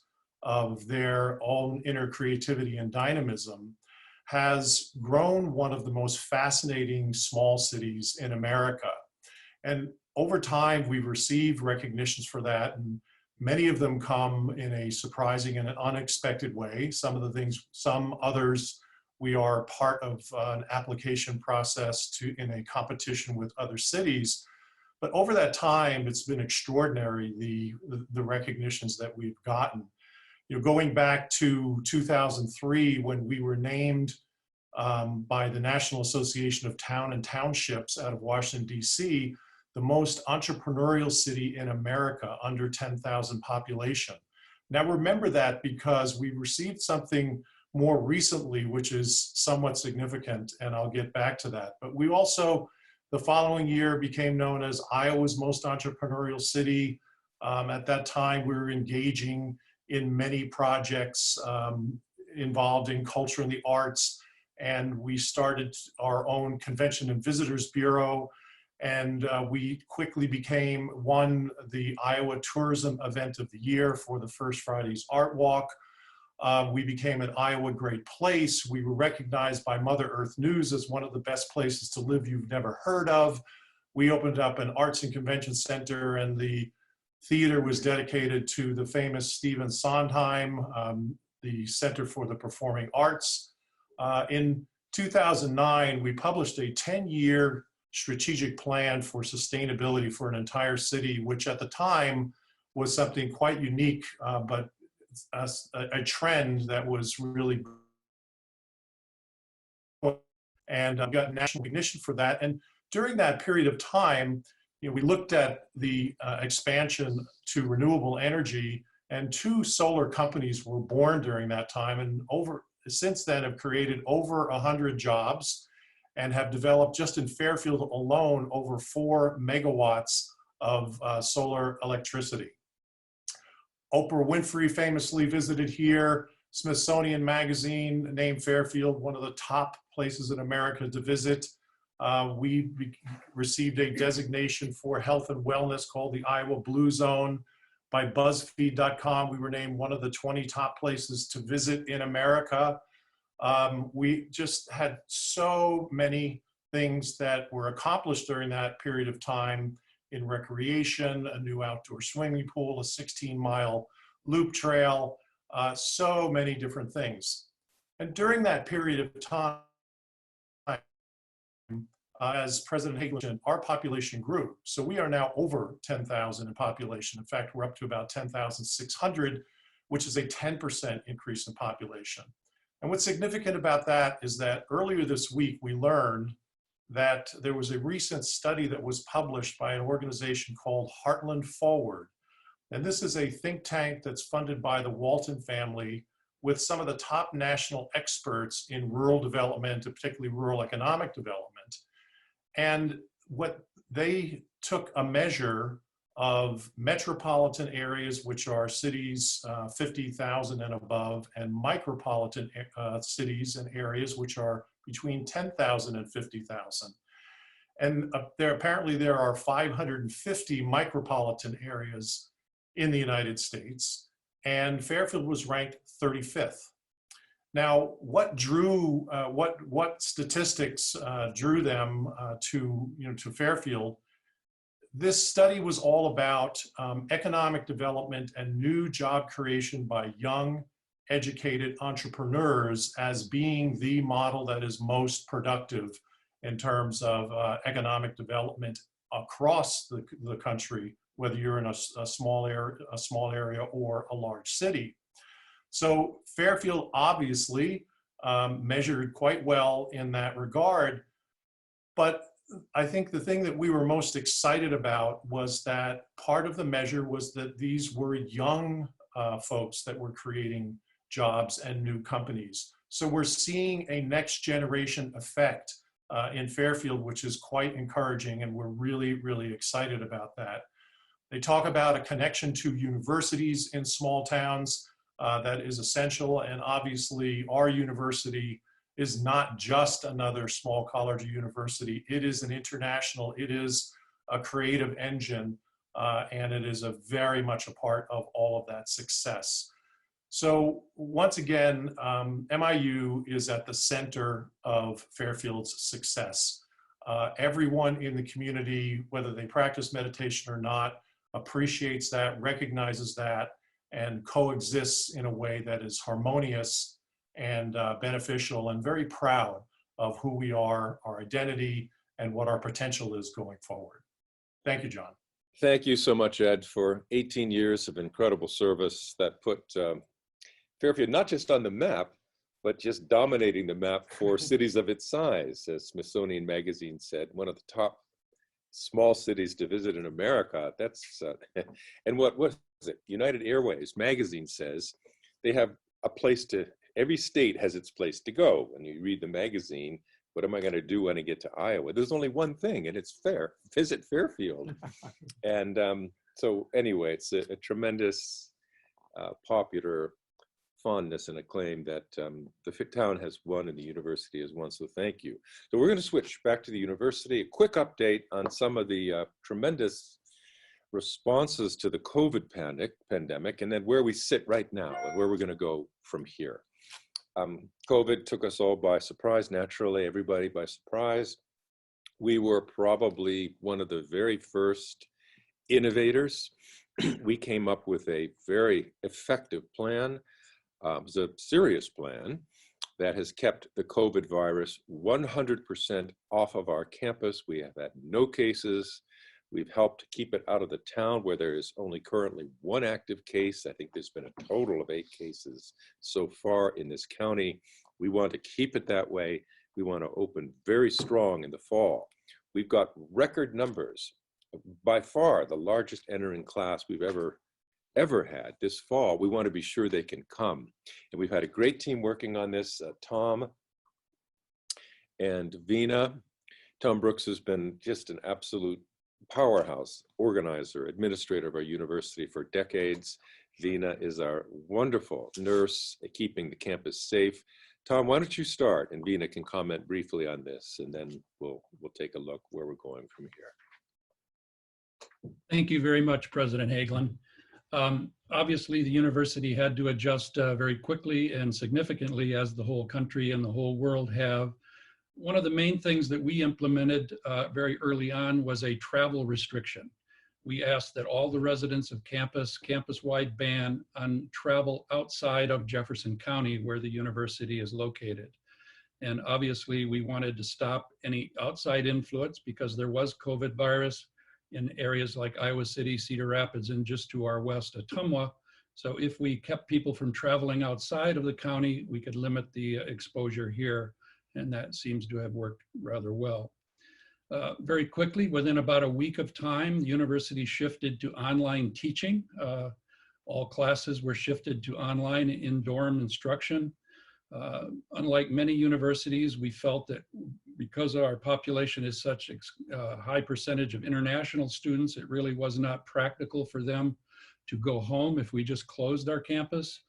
of their own inner creativity and dynamism has grown one of the most fascinating small cities in America. And over time, we've received recognitions for that, and many of them come in a surprising and an unexpected way. Some others, we are part of an application process in a competition with other cities. But over that time, it's been extraordinary, the recognitions that we've gotten. You know, going back to 2003, when we were named by the National Association of Town and Townships out of Washington, D.C., the most entrepreneurial city in America, under 10,000 population. Now remember that because we received something more recently, which is somewhat significant, and I'll get back to that. But we also, the following year, became known as Iowa's most entrepreneurial city. At that time, we were engaging in many projects involved in culture and the arts, and we started our own Convention and Visitors Bureau, and we quickly won the Iowa Tourism Event of the Year for the First Friday's Art Walk. We became an Iowa Great Place. We were recognized by Mother Earth News as one of the best places to live you've never heard of. We opened up an arts and convention center, and the theater was dedicated to the famous Stephen Sondheim, the Center for the Performing Arts. In 2009, we published a 10-year strategic plan for sustainability for an entire city, which at the time was something quite unique, but a trend that was really, and got national recognition for that. And during that period of time, you know, we looked at the expansion to renewable energy, and 2 solar companies were born during that time, and since then have created over 100 jobs and have developed just in Fairfield alone over 4 megawatts of solar electricity. Oprah Winfrey famously visited here. Smithsonian Magazine named Fairfield one of the top places in America to visit. We received a designation for health and wellness called the Iowa Blue Zone. By BuzzFeed.com, we were named one of the 20 top places to visit in America. We just had so many things that were accomplished during that period of time in recreation, a new outdoor swimming pool, a 16-mile loop trail, so many different things. And during that period of time, as President Hagelin mentioned, our population grew. So we are now over 10,000 in population. In fact, we're up to about 10,600, which is a 10% increase in population. And what's significant about that is that earlier this week, we learned that there was a recent study that was published by an organization called Heartland Forward. And this is a think tank that's funded by the Walton family with some of the top national experts in rural development, and particularly rural economic development. And what they took a measure of metropolitan areas, which are cities 50,000 and above, and micropolitan cities and areas, which are between 10,000 and 50,000. And apparently there are 550 micropolitan areas in the United States, and Fairfield was ranked 35th. Now, what drew, what statistics drew them to Fairfield? This study was all about economic development and new job creation by young, educated entrepreneurs as being the model that is most productive in terms of economic development across the country, whether you're in a small area or a large city. So Fairfield obviously measured quite well in that regard, but I think the thing that we were most excited about was that part of the measure was that these were young folks that were creating jobs and new companies. So we're seeing a next generation effect in Fairfield, which is quite encouraging, and we're really, really excited about that. They talk about a connection to universities in small towns that is essential, and obviously our university is not just another small college or university. It is an international, it is a creative engine, and it is very much a part of all of that success. So once again, MIU is at the center of Fairfield's success. Everyone in the community, whether they practice meditation or not, appreciates that, recognizes that, and coexists in a way that is harmonious and beneficial, and very proud of who we are, our identity, and what our potential is going forward. Thank you, John. Thank you so much, Ed, for 18 years of incredible service that put Fairfield not just on the map, but just dominating the map for cities of its size. As Smithsonian Magazine said, one of the top small cities to visit in America. That's, and what was it? United Airways magazine says they have a place to, every state has its place to go. When you read the magazine, what am I going to do when I get to Iowa? There's only one thing, and it's visit Fairfield. And so anyway, it's a tremendous popular fondness and acclaim that the town has won and the university has won, so thank you. So we're going to switch back to the university. A quick update on some of the tremendous responses to the COVID pandemic, and then where we sit right now and where we're going to go from here. COVID took us all by surprise, naturally, everybody by surprise. We were probably one of the very first innovators. We came up with a very effective plan. It was a serious plan that has kept the COVID virus 100% off of our campus. We have had no cases. We've helped keep it out of the town where there is only currently one active case. I think there's been a total of 8 cases so far in this county. We want to keep it that way. We want to open very strong in the fall. We've got record numbers, by far the largest entering class we've ever had this fall. We want to be sure they can come. And we've had a great team working on this, Tom and Vina. Tom Brooks has been just an absolute powerhouse organizer, administrator of our university for decades. Vina is our wonderful nurse at keeping the campus safe. Tom, why don't you start, and Vina can comment briefly on this, and then we'll take a look where we're going from here. Thank you very much, President Hagelin. Obviously, the university had to adjust very quickly and significantly, as the whole country and the whole world have. One of the main things that we implemented very early on was a travel restriction. We asked that all the residents of campus-wide ban on travel outside of Jefferson County, where the university is located. And obviously, we wanted to stop any outside influence because there was COVID virus in areas like Iowa City, Cedar Rapids, and just to our west, Ottumwa. So if we kept people from traveling outside of the county, we could limit the exposure here, and that seems to have worked rather well. Very quickly, within about a week of time, the university shifted to online teaching. All classes were shifted to online in-dorm instruction. Unlike many universities, we felt that because our population is such a high percentage of international students, it really was not practical for them to go home if we just closed our campus.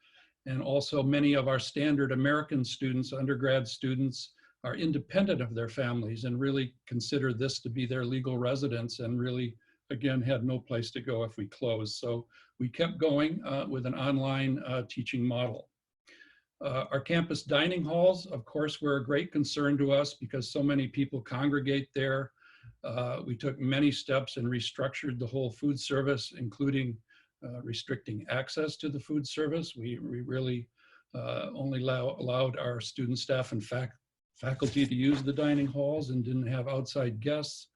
And also many of our standard American students, undergrad students, are independent of their families and really consider this to be their legal residence, and really, again, had no place to go if we closed. So we kept going with an online teaching model. Our campus dining halls, of course, were a great concern to us because so many people congregate there. We took many steps and restructured the whole food service, including restricting access to the food service. We really only allowed our student, staff, and faculty to use the dining halls and didn't have outside guests.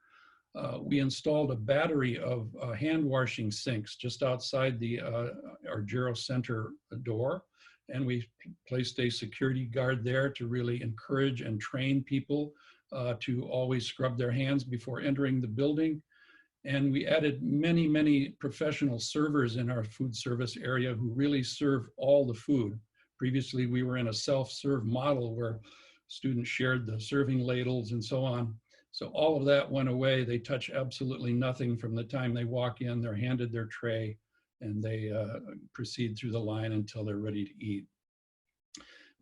We installed a battery of hand washing sinks just outside the Argyro Center door. And we placed a security guard there to really encourage and train people to always scrub their hands before entering the building. And we added many, many professional servers in our food service area who really serve all the food. Previously, we were in a self-serve model where students shared the serving ladles and so on. So all of that went away. They touch absolutely nothing from the time they walk in. They're handed their tray and they proceed through the line until they're ready to eat.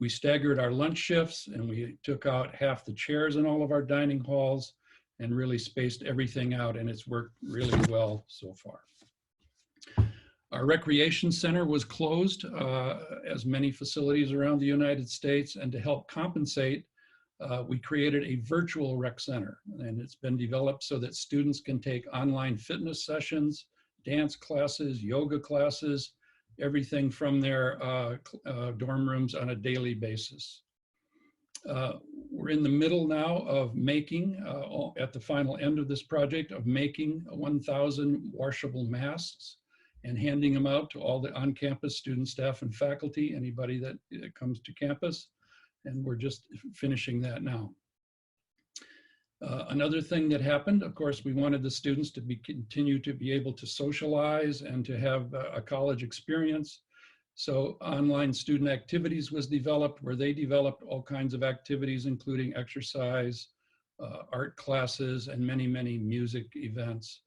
We staggered our lunch shifts and we took out half the chairs in all of our dining halls and really spaced everything out, and it's worked really well so far. Our recreation center was closed, as many facilities around the United States, and to help compensate, we created a virtual rec center, and it's been developed so that students can take online fitness sessions, dance classes, yoga classes, everything from their dorm rooms on a daily basis. We're in the middle now of making, at the final end of this project, of making 1,000 washable masks and handing them out to all the on-campus students, staff, and faculty, anybody that comes to campus. And we're just finishing that now. Another thing that happened, of course, we wanted the students to continue to be able to socialize and to have a college experience. So online student activities was developed, where they developed all kinds of activities, including exercise, art classes, and many, many music events.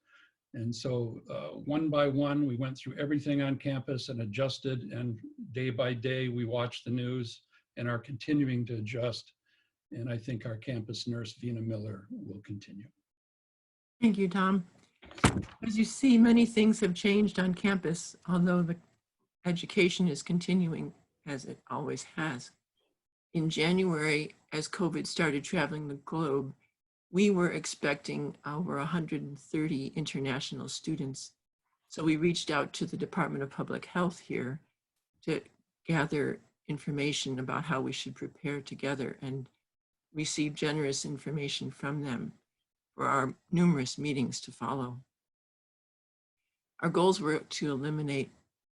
And so one by one, we went through everything on campus and adjusted, and day by day, we watched the news and are continuing to adjust. And I think our campus nurse, Vina Miller, will continue. Thank you, Tom. As you see, many things have changed on campus, although the education is continuing as it always has. In January, as COVID started traveling the globe, we were expecting over 130 international students. So we reached out to the Department of Public Health here to gather information about how we should prepare together and receive generous information from them for our numerous meetings to follow. Our goals were to eliminate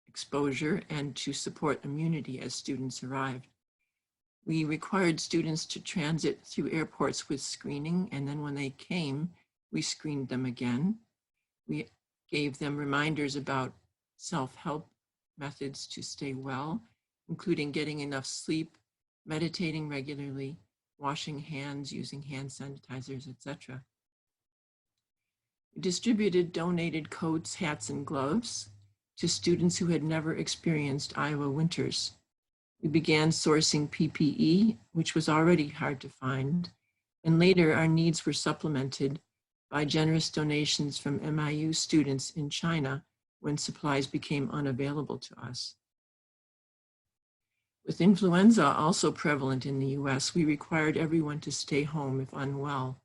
exposure and to support immunity as students arrived. We required students to transit through airports with screening, and then when they came, we screened them again. We gave them reminders about self-help methods to stay well, including getting enough sleep, meditating regularly, washing hands, using hand sanitizers, etc. We distributed donated coats, hats, and gloves to students who had never experienced Iowa winters. We began sourcing PPE, which was already hard to find, and later our needs were supplemented by generous donations from MIU students in China when supplies became unavailable to us. With influenza also prevalent in the US, we required everyone to stay home if unwell.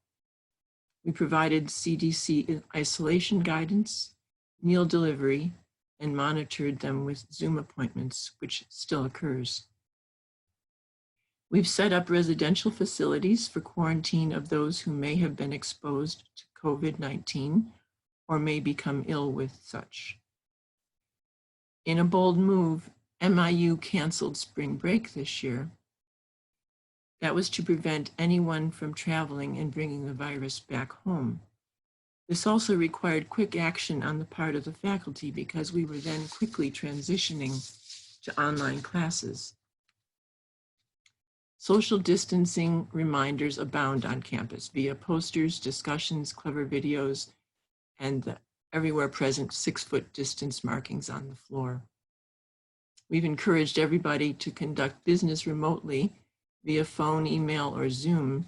We provided CDC isolation guidance, meal delivery, and monitored them with Zoom appointments, which still occurs. We've set up residential facilities for quarantine of those who may have been exposed to COVID-19 or may become ill with such. In a bold move, MIU canceled spring break this year. That was to prevent anyone from traveling and bringing the virus back home. This also required quick action on the part of the faculty because we were then quickly transitioning to online classes. Social distancing reminders abound on campus via posters, discussions, clever videos, and the everywhere present 6-foot distance markings on the floor. We've encouraged everybody to conduct business remotely via phone, email, or Zoom,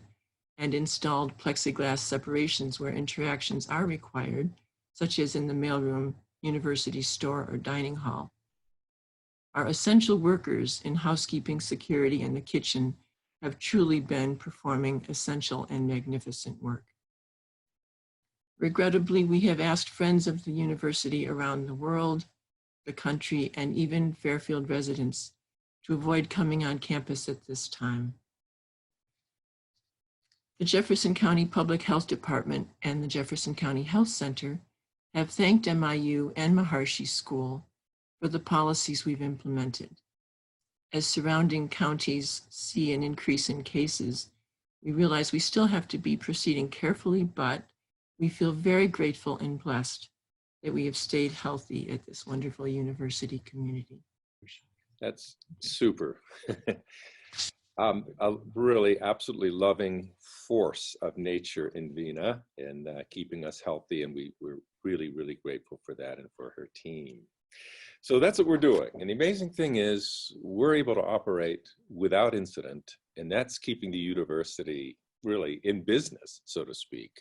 and installed plexiglass separations where interactions are required, such as in the mailroom, university store, or dining hall. Our essential workers in housekeeping, security, and the kitchen have truly been performing essential and magnificent work. Regrettably, we have asked friends of the university around the world, the country, and even Fairfield residents to avoid coming on campus at this time. The Jefferson County Public Health Department and the Jefferson County Health Center have thanked MIU and Maharishi School for the policies we've implemented. As surrounding counties see an increase in cases, we realize we still have to be proceeding carefully, but we feel very grateful and blessed that we have stayed healthy at this wonderful university community. That's super. A really absolutely loving force of nature in Vina and keeping us healthy, and we're really, really grateful for that and for her team. So that's what we're doing. And the amazing thing is we're able to operate without incident, and that's keeping the university really in business, so to speak.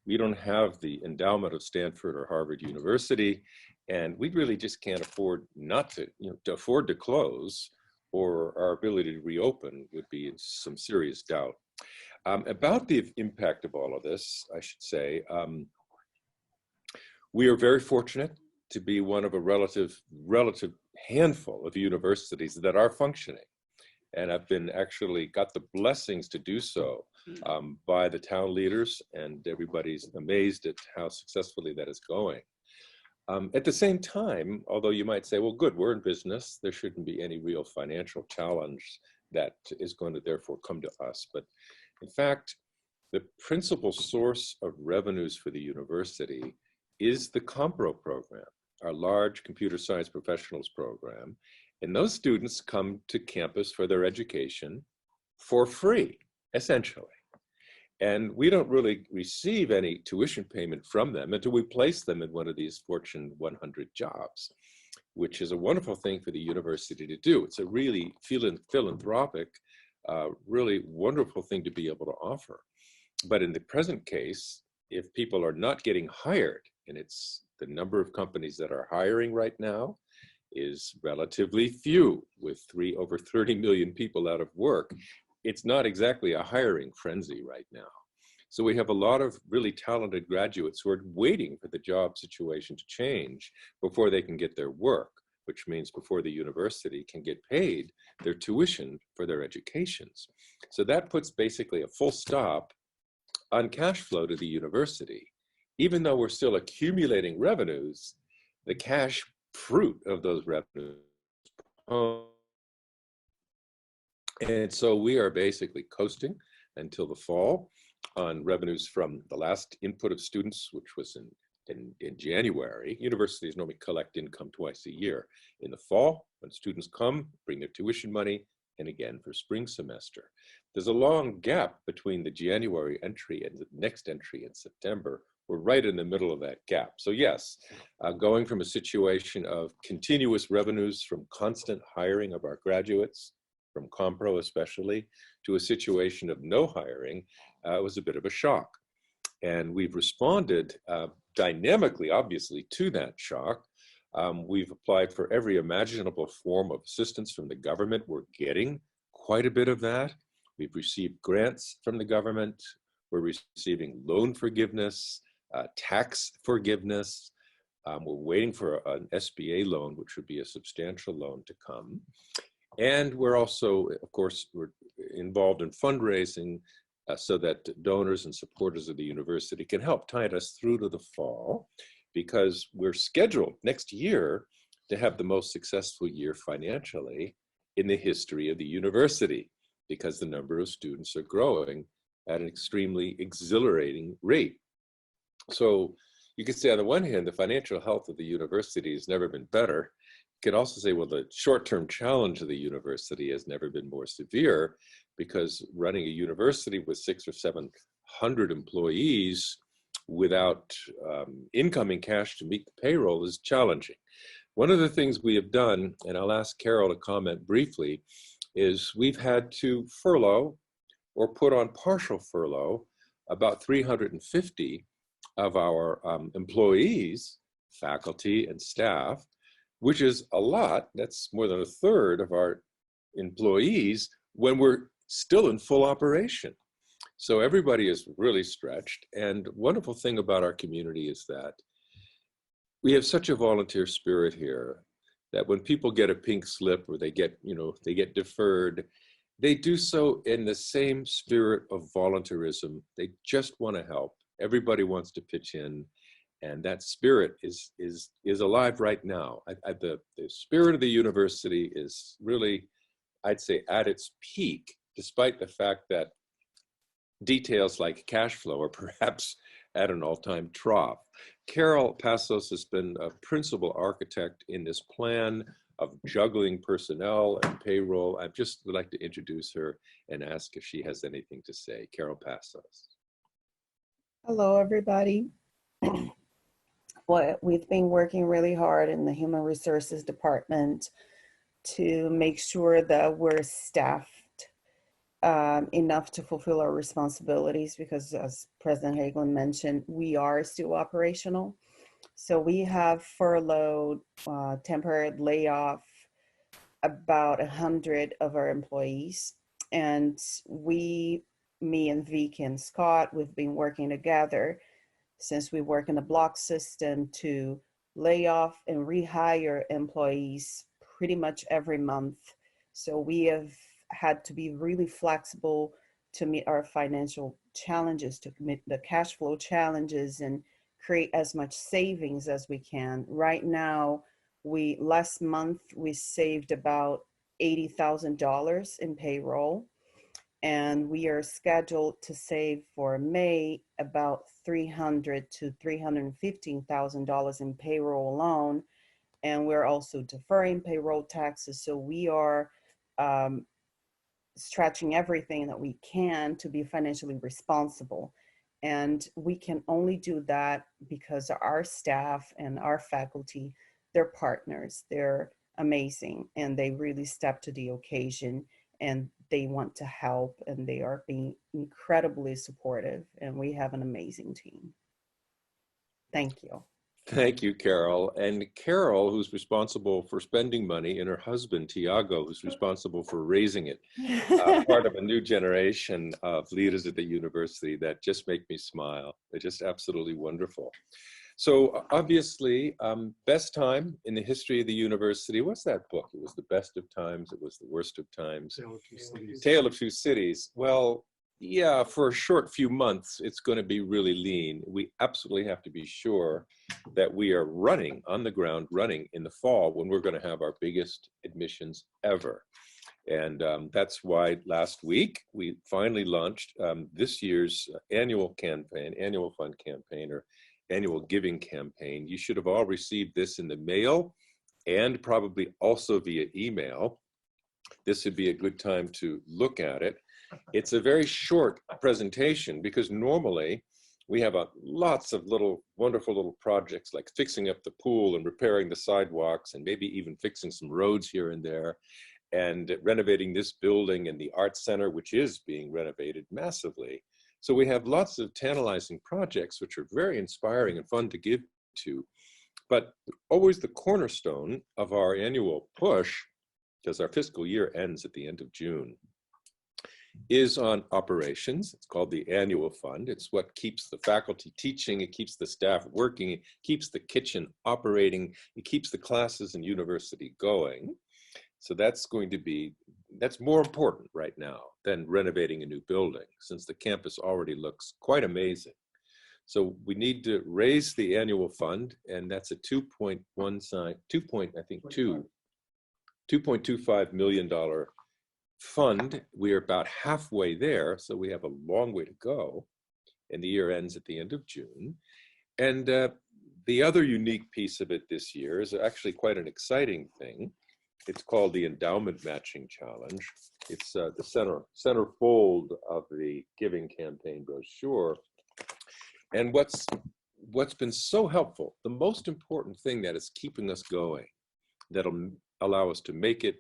We don't have the endowment of Stanford or Harvard University, and we really just can't afford not to, to afford to close, or our ability to reopen would be in some serious doubt. About the impact of all of this, I should say, we are very fortunate to be one of a relative handful of universities that are functioning. And I've been actually got the blessings to do so by the town leaders, and everybody's amazed at how successfully that is going. At the same time, although you might say, well, good, we're in business, there shouldn't be any real financial challenge that is going to therefore come to us. But in fact, the principal source of revenues for the university is the Compro program, our large computer science professionals program. And those students come to campus for their education for free, essentially. And we don't really receive any tuition payment from them until we place them in one of these Fortune 100 jobs, which is a wonderful thing for the university to do. It's a really philanthropic, really wonderful thing to be able to offer. But in the present case, if people are not getting hired, and it's the number of companies that are hiring right now is relatively few, with over 30 million people out of work, it's not exactly a hiring frenzy right now. So we have a lot of really talented graduates who are waiting for the job situation to change before they can get their work, which means before the university can get paid their tuition for their educations. So that puts basically a full stop on cash flow to the university. Even though we're still accumulating revenues, the cash fruit of those revenues. And so we are basically coasting until the fall on revenues from the last input of students, which was in January. Universities normally collect income twice a year. In the fall, when students come, bring their tuition money, and again for spring semester. There's a long gap between the January entry and the next entry in September. We're right in the middle of that gap. So yes, going from a situation of continuous revenues from constant hiring of our graduates, from Compro especially, to a situation of no hiring was a bit of a shock. And we've responded dynamically, obviously, to that shock. We've applied for every imaginable form of assistance from the government. We're getting quite a bit of that. We've received grants from the government. We're receiving loan forgiveness, tax forgiveness. We're waiting for an SBA loan, which would be a substantial loan to come. And we're also, of course, we're involved in fundraising so that donors and supporters of the university can help tide us through to the fall, because we're scheduled next year to have the most successful year financially in the history of the university, because the number of students are growing at an extremely exhilarating rate. So you could say, on the one hand, the financial health of the university has never been better. You could also say, well, the short-term challenge of the university has never been more severe, because running a university with 600 or 700 employees without incoming cash to meet the payroll is challenging. One of the things we have done, and I'll ask Carol to comment briefly, is we've had to furlough or put on partial furlough about 350 of our employees, faculty and staff, which is a lot. That's more than a third of our employees when we're still in full operation. So everybody is really stretched. And wonderful thing about our community is that we have such a volunteer spirit here that when people get a pink slip or they get, they get deferred, they do so in the same spirit of volunteerism. They just want to help. Everybody wants to pitch in, and that spirit is alive right now. The spirit of the university is really, I'd say, at its peak, despite the fact that details like cash flow are perhaps at an all-time trough. Carol Passos has been a principal architect in this plan of juggling personnel and payroll. I'd just like to introduce her and ask if she has anything to say. Carol Passos. Hello, everybody. Well, we've been working really hard in the Human Resources Department to make sure that we're staffed enough to fulfill our responsibilities, because as President Hagelin mentioned, we are still operational. So we have furloughed, temporary layoff about 100 of our employees. And me and Vic and Scott, we've been working together since we work in the block system to lay off and rehire employees pretty much every month. So we have had to be really flexible to meet our financial challenges, to meet the cash flow challenges, and create as much savings as we can. Right now, last month, we saved about $80,000 in payroll, and we are scheduled to save for May about $300,000 to $315,000 in payroll alone. And we're also deferring payroll taxes. So we are stretching everything that we can to be financially responsible. And we can only do that because our staff and our faculty, they're partners, they're amazing, and they really step to the occasion, and they want to help, and they are being incredibly supportive, and we have an amazing team. Thank you. Thank you, Carol. And Carol, who's responsible for spending money, and her husband, Tiago, who's responsible for raising it, part of a new generation of leaders at the university that just make me smile. They're just absolutely wonderful. So obviously, best time in the history of the university. What's that book? It was the best of times. It was the worst of times. Tale of Two Cities. Tale of Two Cities. Well, yeah, for a short few months, it's going to be really lean. We absolutely have to be sure that we are running on the ground, running in the fall when we're going to have our biggest admissions ever. And that's why last week we finally launched this year's annual campaign, annual fund campaign, or annual giving campaign. You should have all received this in the mail and probably also via email. This would be a good time to look at it. It's a very short presentation because normally we have lots of wonderful little projects like fixing up the pool and repairing the sidewalks and maybe even fixing some roads here and there and renovating this building and the art center, which is being renovated massively. So we have lots of tantalizing projects which are very inspiring and fun to give to, but always the cornerstone of our annual push, because our fiscal year ends at the end of June, is on operations. It's called the annual fund. It's what keeps the faculty teaching, it keeps the staff working, it keeps the kitchen operating, it keeps the classes and university going. So that's more important right now than renovating a new building, since the campus already looks quite amazing. So we need to raise the annual fund, and that's a $2.25 million fund. We are about halfway there, so we have a long way to go, and the year ends at the end of June. And the other unique piece of it this year is actually quite an exciting thing. It's called the Endowment Matching Challenge. It's the centerfold of the Giving Campaign brochure. And what's been so helpful, the most important thing that is keeping us going, that'll allow us to make it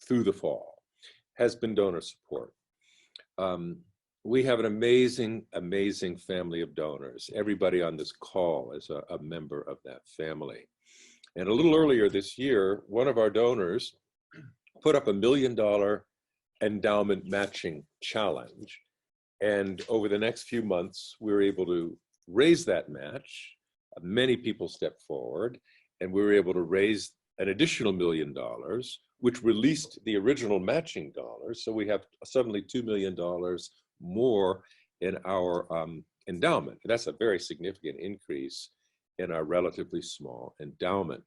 through the fall, has been donor support. We have an amazing, amazing family of donors. Everybody on this call is a member of that family. And a little earlier this year, one of our donors put up $1 million endowment matching challenge. And over the next few months, we were able to raise that match. Many people stepped forward, and we were able to raise an additional $1 million, which released the original matching dollars. So we have suddenly $2 million more in our endowment. And that's a very significant increase in our relatively small endowment.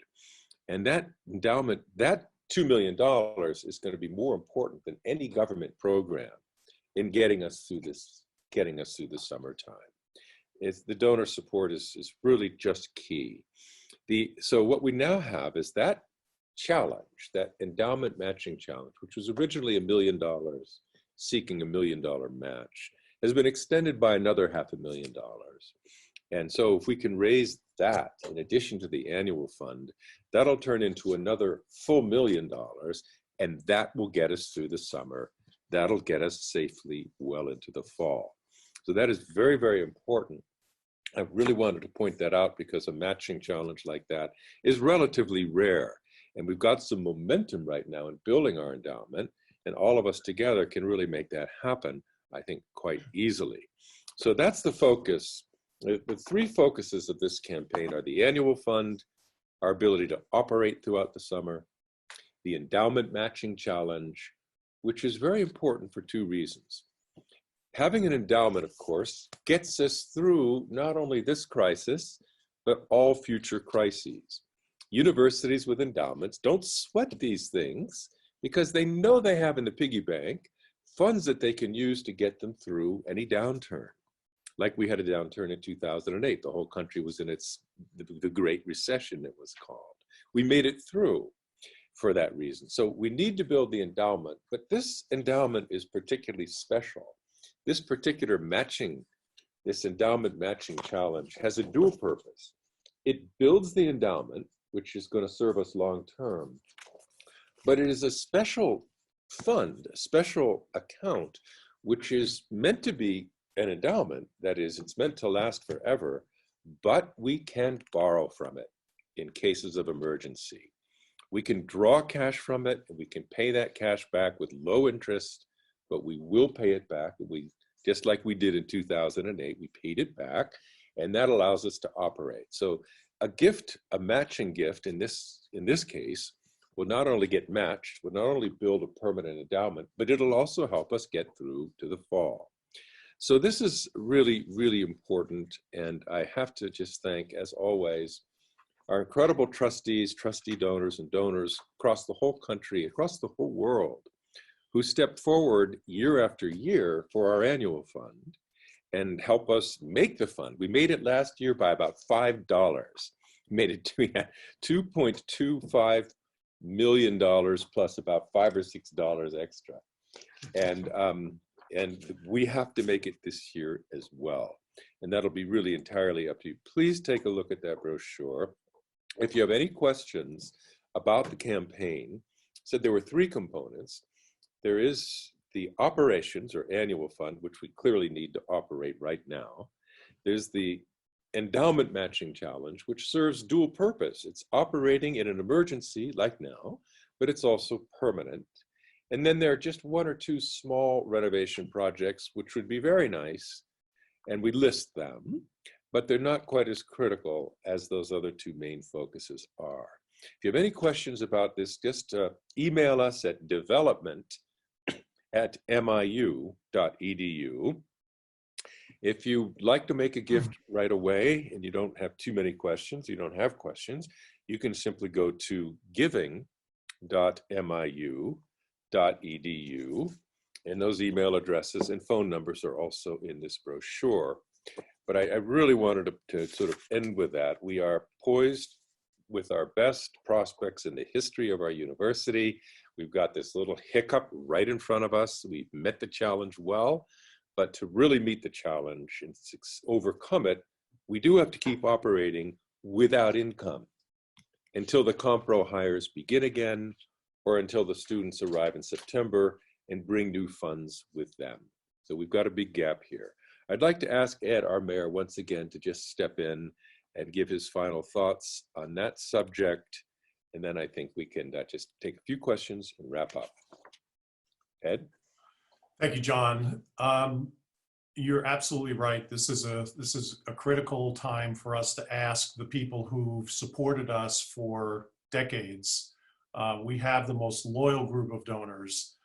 And that endowment, that $2 million is going to be more important than any government program in getting us through the summertime. The donor support is really just key. So what we now have is that challenge, that endowment matching challenge, which was originally $1 million, seeking $1 million match, has been extended by another $500,000. And so if we can raise that in addition to the annual fund, that'll turn into another full $1 million, and that will get us through the summer. That'll get us safely well into the fall. So that is very, very important. I really wanted to point that out because a matching challenge like that is relatively rare. And we've got some momentum right now in building our endowment, and all of us together can really make that happen, I think, quite easily. So that's the focus. The three focuses of this campaign are the annual fund, our ability to operate throughout the summer, the endowment matching challenge, which is very important for two reasons. Having an endowment, of course, gets us through not only this crisis, but all future crises. Universities with endowments don't sweat these things because they know they have in the piggy bank funds that they can use to get them through any downturn. Like we had a downturn in 2008. The whole country was in the Great Recession, it was called. We made it through for that reason. So we need to build the endowment, but this endowment is particularly special. This particular this endowment matching challenge has a dual purpose. It builds the endowment, which is going to serve us long term, but it is a special fund, a special account, which is meant to be an endowment. That is, it's meant to last forever, but we can borrow from it in cases of emergency. We can draw cash from it, and we can pay that cash back with low interest, but we will pay it back. Just like we did in 2008, we paid it back, and that allows us to operate. So a gift, a matching gift in this case, will not only get matched, will not only build a permanent endowment, but it'll also help us get through to the fall. So this is really, really important. And I have to just thank, as always, our incredible trustees, trustee donors, and donors across the whole country, across the whole world, who stepped forward year after year for our annual fund and help us make the fund. We made it last year by about $5. We had $2.25 million plus about $5 or $6 extra. And we have to make it this year as well. And that'll be really entirely up to you. Please take a look at that brochure. If you have any questions about the campaign, said there were three components. There is the operations or annual fund, which we clearly need to operate right now. There's the endowment matching challenge, which serves dual purpose. It's operating in an emergency like now, but it's also permanent. And then there are just one or two small renovation projects, which would be very nice, and we list them, but they're not quite as critical as those other two main focuses are. If you have any questions about this, just email us at development@miu.edu. If you'd like to make a gift right away and you don't have too many questions, you don't have questions, you can simply go to giving.miu.edu, and those email addresses and phone numbers are also in this brochure. But I really wanted to sort of end with that. We are poised with our best prospects in the history of our university. We've got this little hiccup right in front of us. We've met the challenge well, but to really meet the challenge and overcome it, we do have to keep operating without income until the compro hires begin again, or until the students arrive in September and bring new funds with them. So we've got a big gap here. I'd like to ask Ed, our mayor, once again to just step in and give his final thoughts on that subject. And then I think we can just take a few questions and wrap up. Ed? Thank you, John. You're absolutely right. This is a critical time for us to ask the people who've supported us for decades. We have the most loyal group of donors,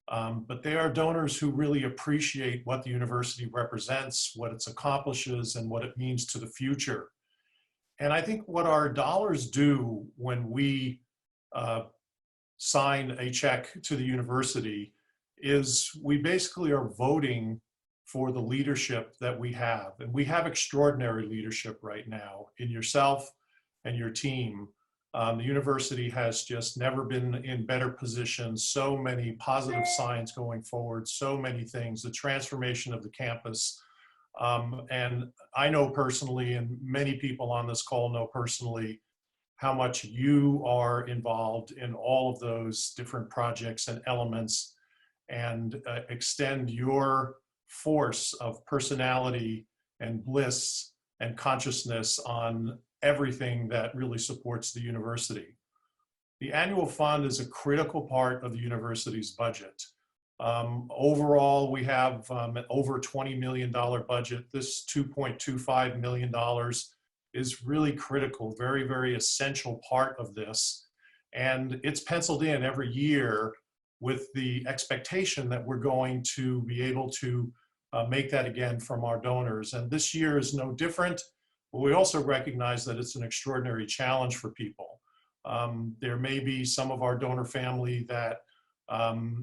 but they are donors who really appreciate what the university represents, what it accomplishes, and what it means to the future. And I think what our dollars do when we sign a check to the university is we basically are voting for the leadership that we have. And we have extraordinary leadership right now in yourself and your team. The university has just never been in better position. So many positive signs going forward, so many things, the transformation of the campus. And I know personally, and many people on this call know personally, how much you are involved in all of those different projects and elements, and extend your force of personality and bliss and consciousness on everything that really supports the university. The annual fund is a critical part of the university's budget. Overall, we have an over $20 million budget. This $2.25 million is really critical, very, very essential part of this. And it's penciled in every year with the expectation that we're going to be able to make that again from our donors. And this year is no different, but we also recognize that it's an extraordinary challenge for people. There may be some of our donor family that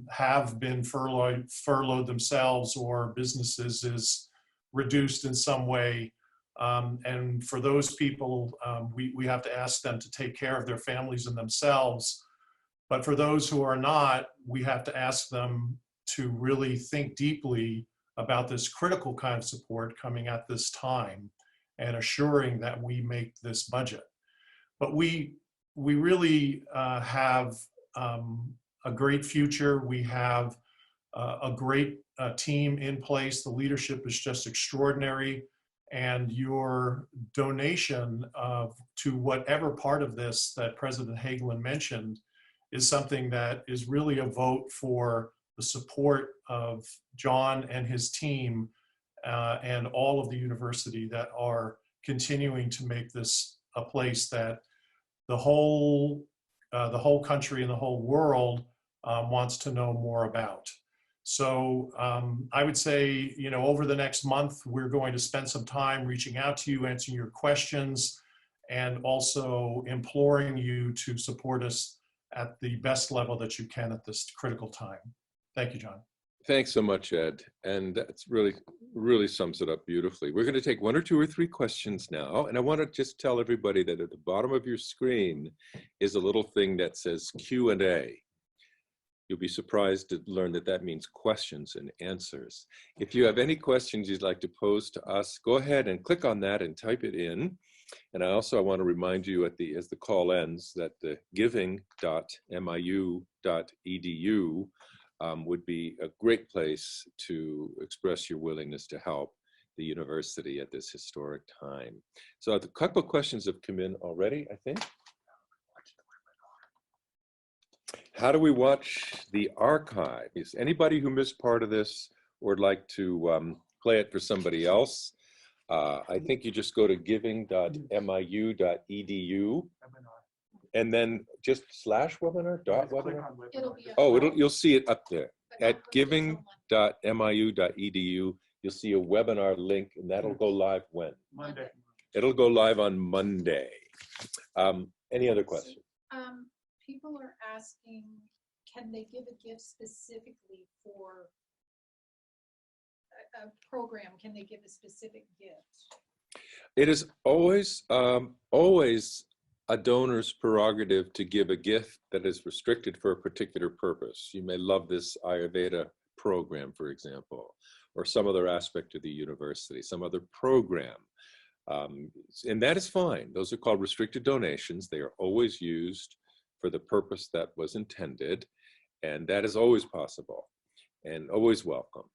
have been furloughed themselves, or businesses is reduced in some way. And for those people, we have to ask them to take care of their families and themselves. But for those who are not, we have to ask them to really think deeply about this critical kind of support coming at this time, and assuring that we make this budget. But we really have a great future. We have a great team in place. The leadership is just extraordinary. And your donation to whatever part of this that President Hagelin mentioned is something that is really a vote for the support of John and his team and all of the university that are continuing to make this a place that the whole country and the whole world wants to know more about. So I would say, over the next month, we're going to spend some time reaching out to you, answering your questions, and also imploring you to support us at the best level that you can at this critical time. Thank you, John. Thanks so much, Ed. And that's really sums it up beautifully. We're going to take 1 or 2 or 3 questions now. And I want to just tell everybody that at the bottom of your screen is a little thing that says Q&A. You'll be surprised to learn that that means questions and answers. If you have any questions you'd like to pose to us, go ahead and click on that and type it in. And I want to remind you as the call ends that the giving.miu.edu would be a great place to express your willingness to help the university at this historic time. So a couple of questions have come in already, I think. How do we watch the archive? Is anybody who missed part of this or would like to play it for somebody else? I think you just go to giving.miu.edu and then just /webinar, .webinar? You'll see it up there. At giving.miu.edu, you'll see a webinar link, and that'll go live when? Monday. It'll go live on Monday. Any other questions? People are asking, can they give a gift specifically for a program? Can they give a specific gift? It is always a donor's prerogative to give a gift that is restricted for a particular purpose. You may love this Ayurveda program, for example, or some other aspect of the university, some other program. And that is fine. Those are called restricted donations. They are always used for the purpose that was intended, and that is always possible and always welcome.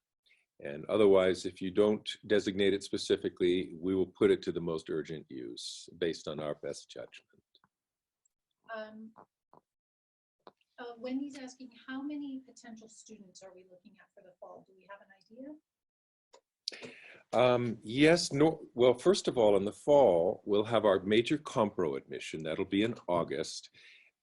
And otherwise, if you don't designate it specifically, we will put it to the most urgent use based on our best judgment. Wendy's asking, how many potential students are we looking at for the fall? Do we have an idea? Yes, no. Well, first of all, in the fall, we'll have our major compro admission. That'll be in August.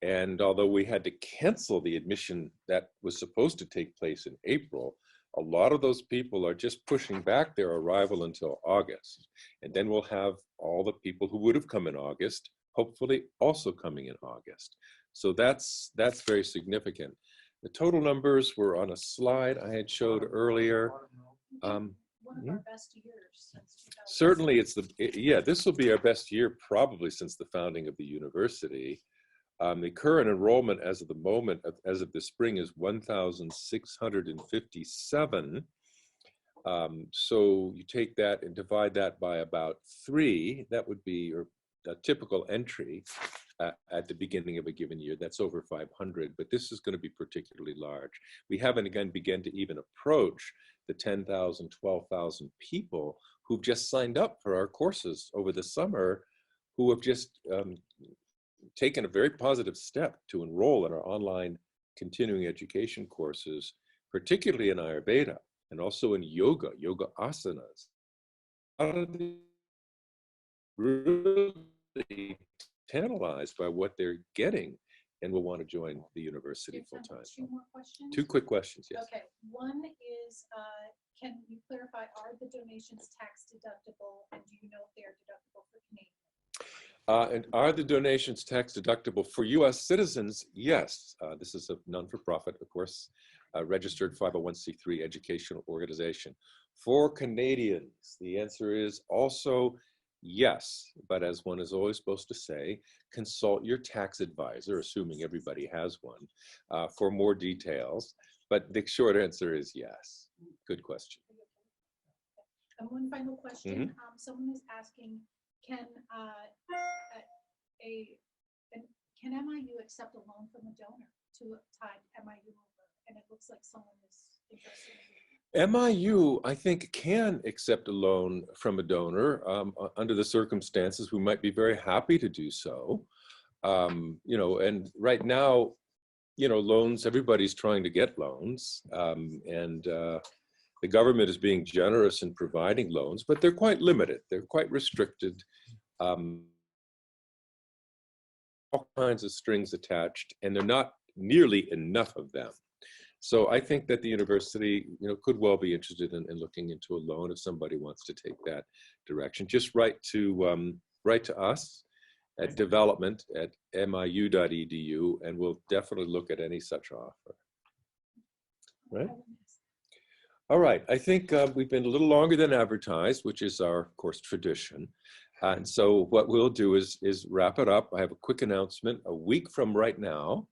And although we had to cancel the admission that was supposed to take place in April, a lot of those people are just pushing back their arrival until August. And then we'll have all the people who would have come in August, hopefully also coming in August. So that's very significant. The total numbers were on a slide I had showed earlier. One of our best years since 2000. Certainly yeah, this will be our best year probably since the founding of the university. The current enrollment as of the moment, as of the spring, is 1,657. So you take that and divide that by about 3, that would be a typical entry at the beginning of a given year. That's over 500, but this is going to be particularly large. We haven't again begun to even approach the 10,000, 12,000 people who've just signed up for our courses over the summer, who have just taken a very positive step to enroll in our online continuing education courses, particularly in Ayurveda and also in yoga asanas. Really tantalized by what they're getting and will want to join the university full time. 2 more questions? 2 quick questions, yes. Okay, one is, can you clarify, are the donations tax deductible, and do you know if they are deductible for Canadians? And are the donations tax deductible for US citizens? Yes. This is a non-for-profit, of course, registered 501c3 educational organization. For Canadians, the answer is also yes, but as one is always supposed to say, consult your tax advisor, assuming everybody has one, for more details. But the short answer is yes. Good question. And one final question. Someone is asking, can MIU accept a loan from a donor to tide MIU over? And it looks like someone is interested in MIU, I think, can accept a loan from a donor under the circumstances. We might be very happy to do so. You know, and right now, you know, loans, everybody's trying to get loans. The government is being generous in providing loans, but they're quite limited. They're quite restricted. All kinds of strings attached, and they're not nearly enough of them. So I think that the university, you know, could well be interested in looking into a loan if somebody wants to take that direction. Just write to us at development@miu.edu, and we'll definitely look at any such offer. Right? All right. I think we've been a little longer than advertised, which is our, of course, tradition. And so what we'll do is wrap it up. I have a quick announcement. A week from right now,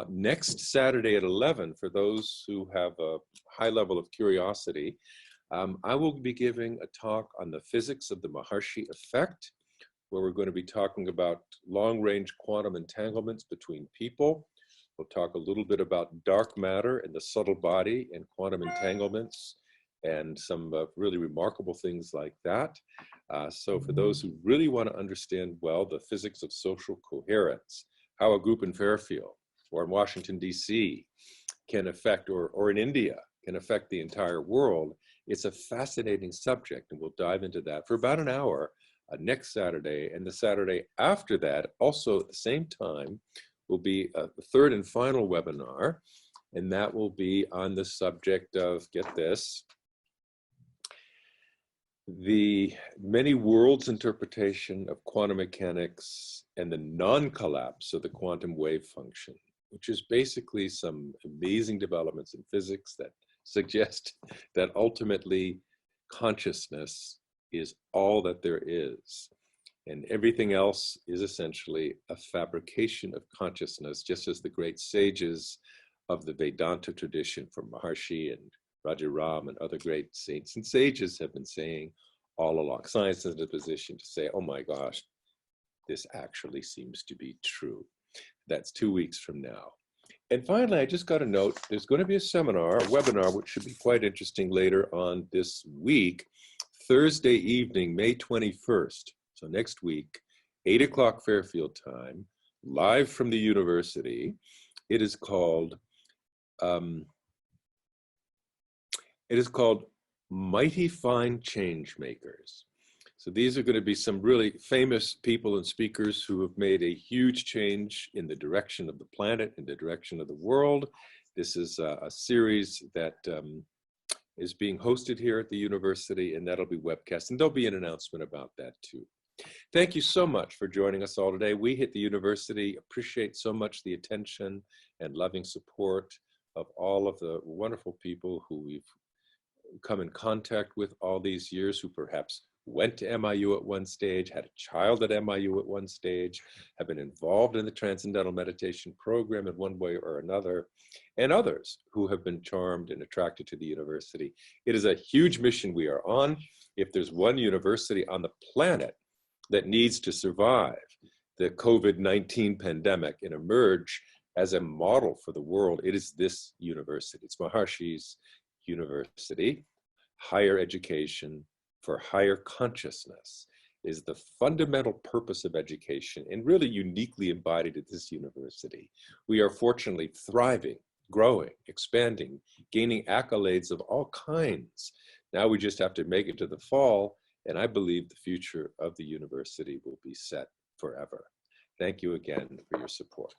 next Saturday at 11, for those who have a high level of curiosity, I will be giving a talk on the physics of the Maharishi effect, where we're going to be talking about long-range quantum entanglements between people. We'll talk a little bit about dark matter and the subtle body and quantum entanglements and some really remarkable things like that. So for those who really want to understand well the physics of social coherence, how a group in Fairfield or in Washington, D.C. can affect, or in India, can affect the entire world, it's a fascinating subject, and we'll dive into that for about an hour next Saturday. And the Saturday after that, also at the same time, will be the 3rd and final webinar, and that will be on the subject of, get this, the many worlds interpretation of quantum mechanics and the non-collapse of the quantum wave function, which is basically some amazing developments in physics that suggest that ultimately consciousness is all that there is. And everything else is essentially a fabrication of consciousness, just as the great sages of the Vedanta tradition from Maharishi and Rajaram and other great saints and sages have been saying all along. Science is in a position to say, oh my gosh, this actually seems to be true. That's 2 weeks from now. And finally, I just got a note, there's going to be a seminar, a webinar, which should be quite interesting later on this week, Thursday evening, May 21st. So next week, 8 o'clock Fairfield time, live from the university. It is called Mighty Fine Change Makers. So these are going to be some really famous people and speakers who have made a huge change in the direction of the planet, in the direction of the world. This is a series that is being hosted here at the university, and that'll be webcast. And there'll be an announcement about that too. Thank you so much for joining us all today. We at the university appreciate so much the attention and loving support of all of the wonderful people who we've come in contact with all these years, who perhaps went to MIU at one stage, had a child at MIU at one stage, have been involved in the Transcendental Meditation program in one way or another, and others who have been charmed and attracted to the university. It is a huge mission we are on. If there's one university on the planet that needs to survive the COVID-19 pandemic and emerge as a model for the world, it is this university. It's Maharishi's University. Higher education for higher consciousness is the fundamental purpose of education, and really uniquely embodied at this university. We are fortunately thriving, growing, expanding, gaining accolades of all kinds. Now we just have to make it to the fall, and I believe the future of the university will be set forever. Thank you again for your support.